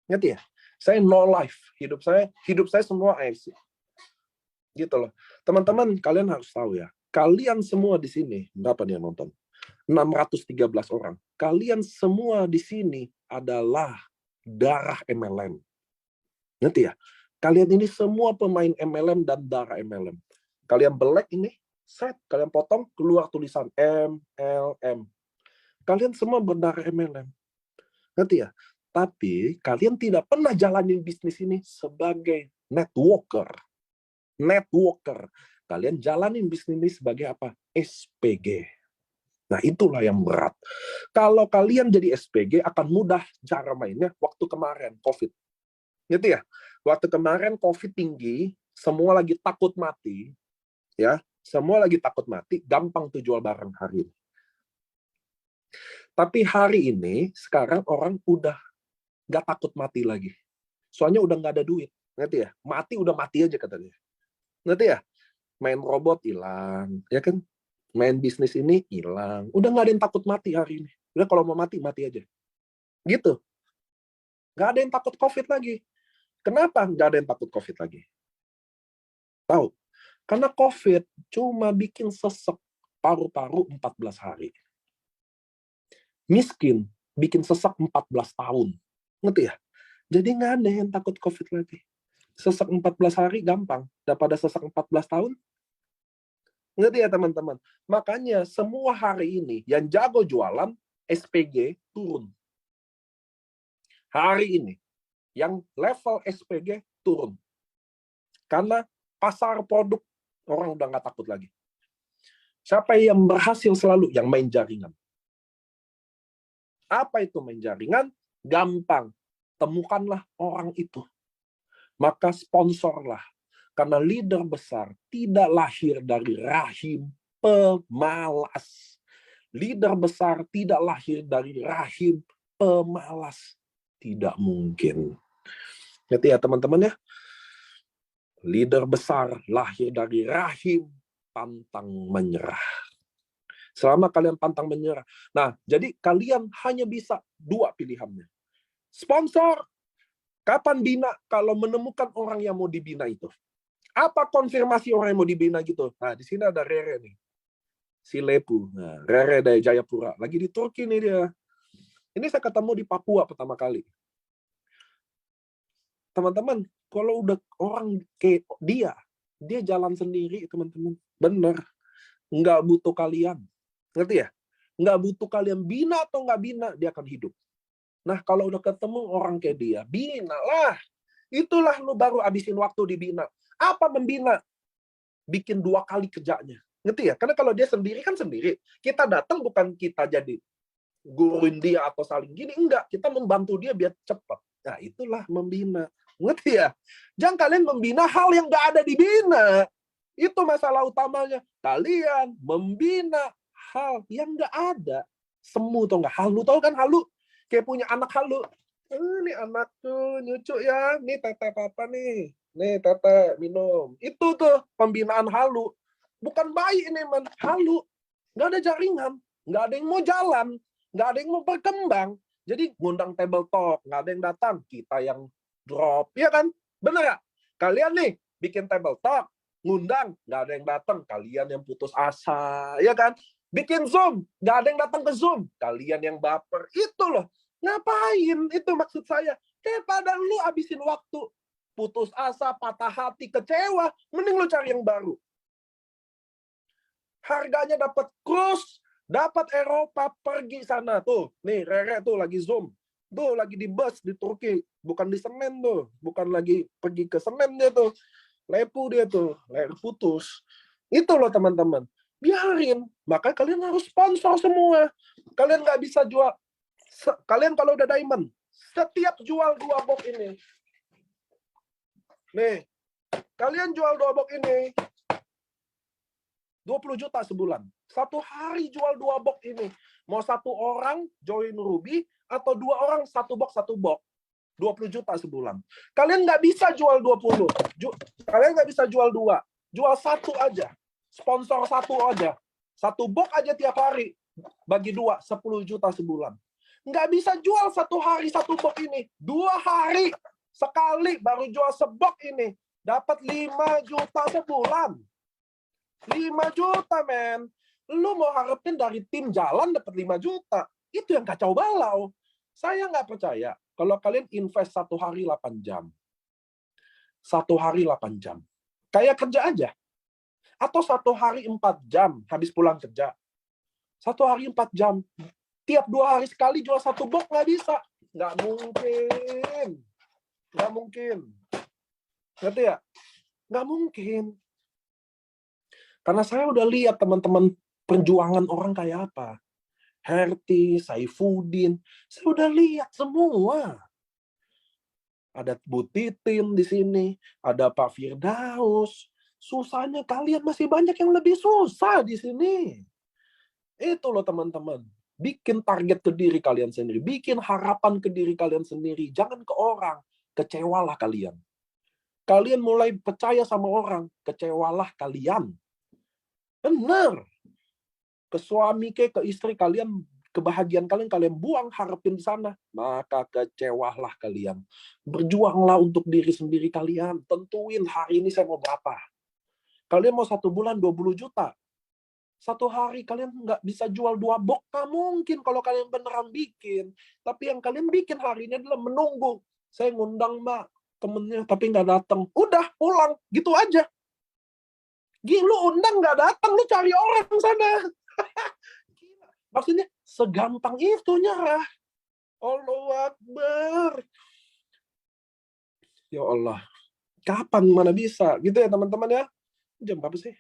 Ngerti ya? Saya no life. Hidup saya semua AFC. Gitu loh. Teman-teman, kalian harus tahu ya. Kalian semua di sini, berapa nih yang nonton? 613 orang. Kalian semua di sini adalah darah MLM. Ngerti ya? Kalian ini semua pemain MLM dan darah MLM. Kalian belek ini, set, kalian potong, keluar tulisan MLM. Kalian semua berdarah MLM. Ngerti ya? Tapi kalian tidak pernah jalanin bisnis ini sebagai networker. Kalian jalanin bisnis ini sebagai apa? SPG. Nah, itulah yang berat. Kalau kalian jadi SPG, akan mudah cara mainnya waktu kemarin, COVID. Gitu ya? Waktu kemarin COVID tinggi, semua lagi takut mati, ya, semua lagi takut mati, gampang tuh jual barang hari ini. Tapi hari ini, sekarang orang udah nggak takut mati lagi. Soalnya udah nggak ada duit. Ngerti ya? Mati udah mati aja katanya. Ngerti ya? Main robot hilang, ya kan? Main bisnis ini hilang. Udah nggak ada yang takut mati hari ini. Udah kalau mau mati, mati aja. Gitu. Nggak ada yang takut COVID lagi. Kenapa nggak ada yang takut COVID lagi? Tahu? Karena COVID cuma bikin sesek paru-paru 14 hari. Miskin bikin sesak 14 tahun. Ngerti ya? Jadi nggak ada yang takut COVID lagi. Sesak 14 hari gampang, daripada sesak 14 tahun. Ngerti ya teman-teman? Makanya semua hari ini yang jago jualan, SPG turun. Hari ini, yang level SPG turun. Karena pasar produk, orang udah nggak takut lagi. Siapa yang berhasil selalu? Yang main jaringan. Apa itu main jaringan? Gampang. Temukanlah orang itu. Maka sponsorlah. Karena leader besar tidak lahir dari rahim pemalas. Leader besar tidak lahir dari rahim pemalas. Tidak mungkin. Ngerti ya teman-teman ya? Leader besar lahir dari rahim pantang menyerah. Selama kalian pantang menyerah. Nah, jadi kalian hanya bisa dua pilihannya. Sponsor. Kapan bina? Kalau menemukan orang yang mau dibina itu. Apa konfirmasi orang yang mau dibina gitu? Nah, di sini ada Rere nih. Si Lepu. Nah, Rere dari Jayapura. Lagi di Turki nih dia. Ini saya ketemu di Papua pertama kali. Teman-teman, kalau udah orang kayak dia jalan sendiri, teman-teman. Bener. Nggak butuh kalian. Ngerti ya? Nggak butuh kalian bina atau nggak bina, dia akan hidup. Nah, kalau udah ketemu orang kayak dia, bina lah. Itulah lu baru habisin waktu dibina. Apa membina? Bikin 2 kali kerjanya. Ngerti ya? Karena kalau dia sendiri kan sendiri. Kita datang bukan kita jadi guruin dia atau saling gini. Enggak. Kita membantu dia biar cepat. Nah, itulah membina. Ngerti ya? Jangan kalian membina hal yang nggak ada dibina. Itu masalah utamanya. Kalian membina hal yang nggak ada. Semu tau nggak? Halu tau kan halu? Kayak punya anak halu. Ini anak tuh nyucuk ya. Nih tete papa nih. Nih tete minum. Itu tuh pembinaan halu. Bukan bayi ini man. Halu. Nggak ada jaringan. Nggak ada yang mau jalan. Nggak ada yang mau berkembang. Jadi ngundang table talk. Nggak ada yang datang. Kita yang drop. Iya kan? Bener ya? Kalian nih bikin table talk. Ngundang. Nggak ada yang datang. Kalian yang putus asa. Iya kan? Bikin Zoom. Nggak ada yang datang ke Zoom. Kalian yang baper. Itu loh. Ngapain? Itu maksud saya. Daripada lu habisin waktu putus asa, patah hati, kecewa, mending lu cari yang baru. Harganya dapat cruise, dapat Eropa, pergi sana tuh. Nih, Rere tuh lagi Zoom. Tuh lagi di bus di Turki, bukan di Senen tuh, bukan lagi pergi ke Senen dia tuh. Lepu dia tuh, putus. Itu loh teman-teman. Biarin. Maka kalian harus sponsor semua. Kalian nggak bisa jual. Kalian kalau udah diamond, setiap jual 2 box ini. Nih, kalian jual 2 box ini. 20 juta sebulan. Satu hari jual 2 box ini. Mau 1 orang join Ruby, atau 2 orang 1 box 1 box. 20 juta sebulan. Kalian nggak bisa jual 20. Kalian nggak bisa jual 2. Jual 1 aja. Sponsor 1 aja. 1 box aja tiap hari. Bagi 2, 10 juta sebulan. Nggak bisa jual 1 hari 1 box ini. 2 hari sekali baru jual sebok ini. Dapat 5 juta sebulan. 5 juta, men. Lu mau harapin dari tim jalan dapat 5 juta. Itu yang kacau balau. Saya nggak percaya. Kalau kalian invest 1 hari 8 jam. 1 hari 8 jam. Kayak kerja aja. Atau 1 hari 4 jam habis pulang kerja. 1 hari 4 jam. Tiap 2 hari sekali jual 1 box nggak bisa. Nggak mungkin. Nggak mungkin. Ngerti ya? Nggak mungkin. Karena saya udah lihat teman-teman perjuangan orang kayak apa. Herti, Saifuddin. Saya udah lihat semua. Ada Bu Titin di sini. Ada Pak Firdaus. Susahnya kalian masih banyak yang lebih susah di sini. Itu loh teman-teman. Bikin target ke diri kalian sendiri. Bikin harapan ke diri kalian sendiri. Jangan ke orang. Kecewalah kalian. Kalian mulai percaya sama orang. Kecewalah kalian. Benar. Ke suami ke istri kalian, kebahagiaan kalian buang harapin di sana. Maka kecewalah kalian. Berjuanglah untuk diri sendiri kalian. Tentuin hari ini saya mau berapa. Kalian mau 1 bulan 20 juta. 1 hari kalian nggak bisa jual 2 box, nggak mungkin kalau kalian beneran bikin. Tapi yang kalian bikin hari ini adalah menunggu Saya ngundang Mbak, temennya, tapi nggak datang. Udah, pulang. Gitu aja. Lu undang nggak datang, lu cari orang sana. Maksudnya, segampang itu nyerah. Allahu Akbar. Ya Allah. Kapan, mana bisa? Gitu ya teman-teman ya. Jam berapa sih?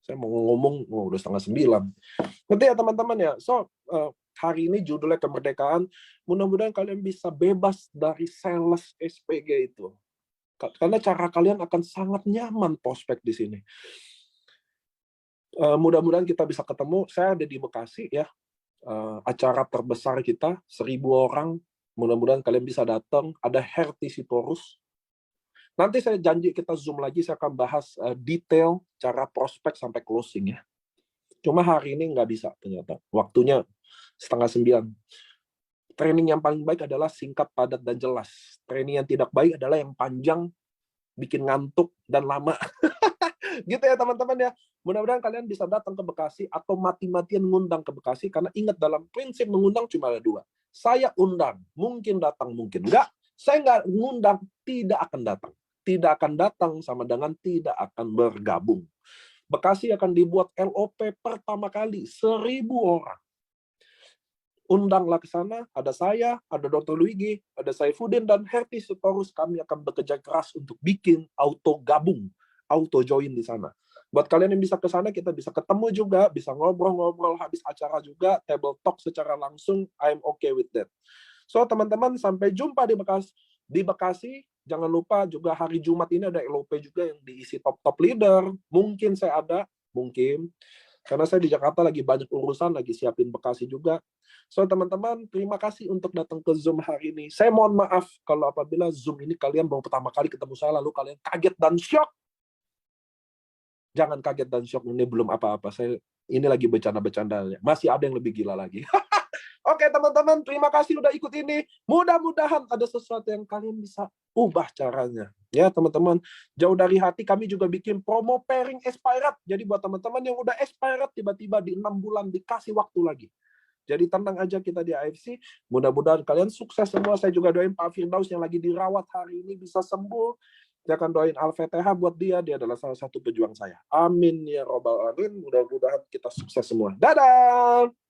Saya mau ngomong, udah 8:30. Ngerti ya teman-teman ya? So, hari ini judulnya kemerdekaan. Mudah-mudahan kalian bisa bebas dari sales SPG itu. Karena cara kalian akan sangat nyaman prospek di sini. Mudah-mudahan kita bisa ketemu. Saya ada di Bekasi ya. Acara terbesar kita, 1.000 orang. Mudah-mudahan kalian bisa datang. Ada Herti Sitorus. Nanti saya janji kita Zoom lagi, saya akan bahas detail cara prospek sampai closing ya. Cuma hari ini nggak bisa ternyata. Waktunya 8:30. Training yang paling baik adalah singkat, padat, dan jelas. Training yang tidak baik adalah yang panjang, bikin ngantuk, dan lama. Gitu ya teman-teman ya. Mudah-mudahan kalian bisa datang ke Bekasi atau mati-matian ngundang ke Bekasi, karena ingat dalam prinsip mengundang cuma ada 2. Saya undang, mungkin datang, mungkin enggak. Saya nggak ngundang, tidak akan datang. Tidak akan datang sama dengan tidak akan bergabung. Bekasi akan dibuat LOP pertama kali, 1.000 orang. Undanglah ke sana, ada saya, ada Dr. Luigi, ada Saifuddin, dan Herti Sitorus. Kami akan bekerja keras untuk bikin auto gabung, auto join di sana. Buat kalian yang bisa ke sana, kita bisa ketemu juga, bisa ngobrol-ngobrol habis acara juga, table talk secara langsung, I'm okay with that. So, teman-teman, sampai jumpa di Bekasi. Di Bekasi, jangan lupa juga hari Jumat ini ada LOP juga yang diisi top-top leader. Mungkin saya ada, mungkin. Karena saya di Jakarta lagi banyak urusan, lagi siapin Bekasi juga. So, teman-teman, terima kasih untuk datang ke Zoom hari ini. Saya mohon maaf kalau apabila Zoom ini kalian baru pertama kali ketemu saya, lalu kalian kaget dan shock. Jangan kaget dan shock, ini belum apa-apa. Ini lagi bercanda-bercanda. Masih ada yang lebih gila lagi. Oke, teman-teman, terima kasih udah ikut ini. Mudah-mudahan ada sesuatu yang kalian bisa ubah caranya. Ya, teman-teman, jauh dari hati kami juga bikin promo pairing expired. Jadi buat teman-teman yang udah expired, tiba-tiba di 6 bulan dikasih waktu lagi. Jadi tenang aja kita di AFC. Mudah-mudahan kalian sukses semua. Saya juga doain Pak Firdaus yang lagi dirawat hari ini bisa sembuh. Saya akan doain Al-Fatihah buat dia. Dia adalah salah satu pejuang saya. Amin ya robbal alamin. Mudah-mudahan kita sukses semua. Dadah!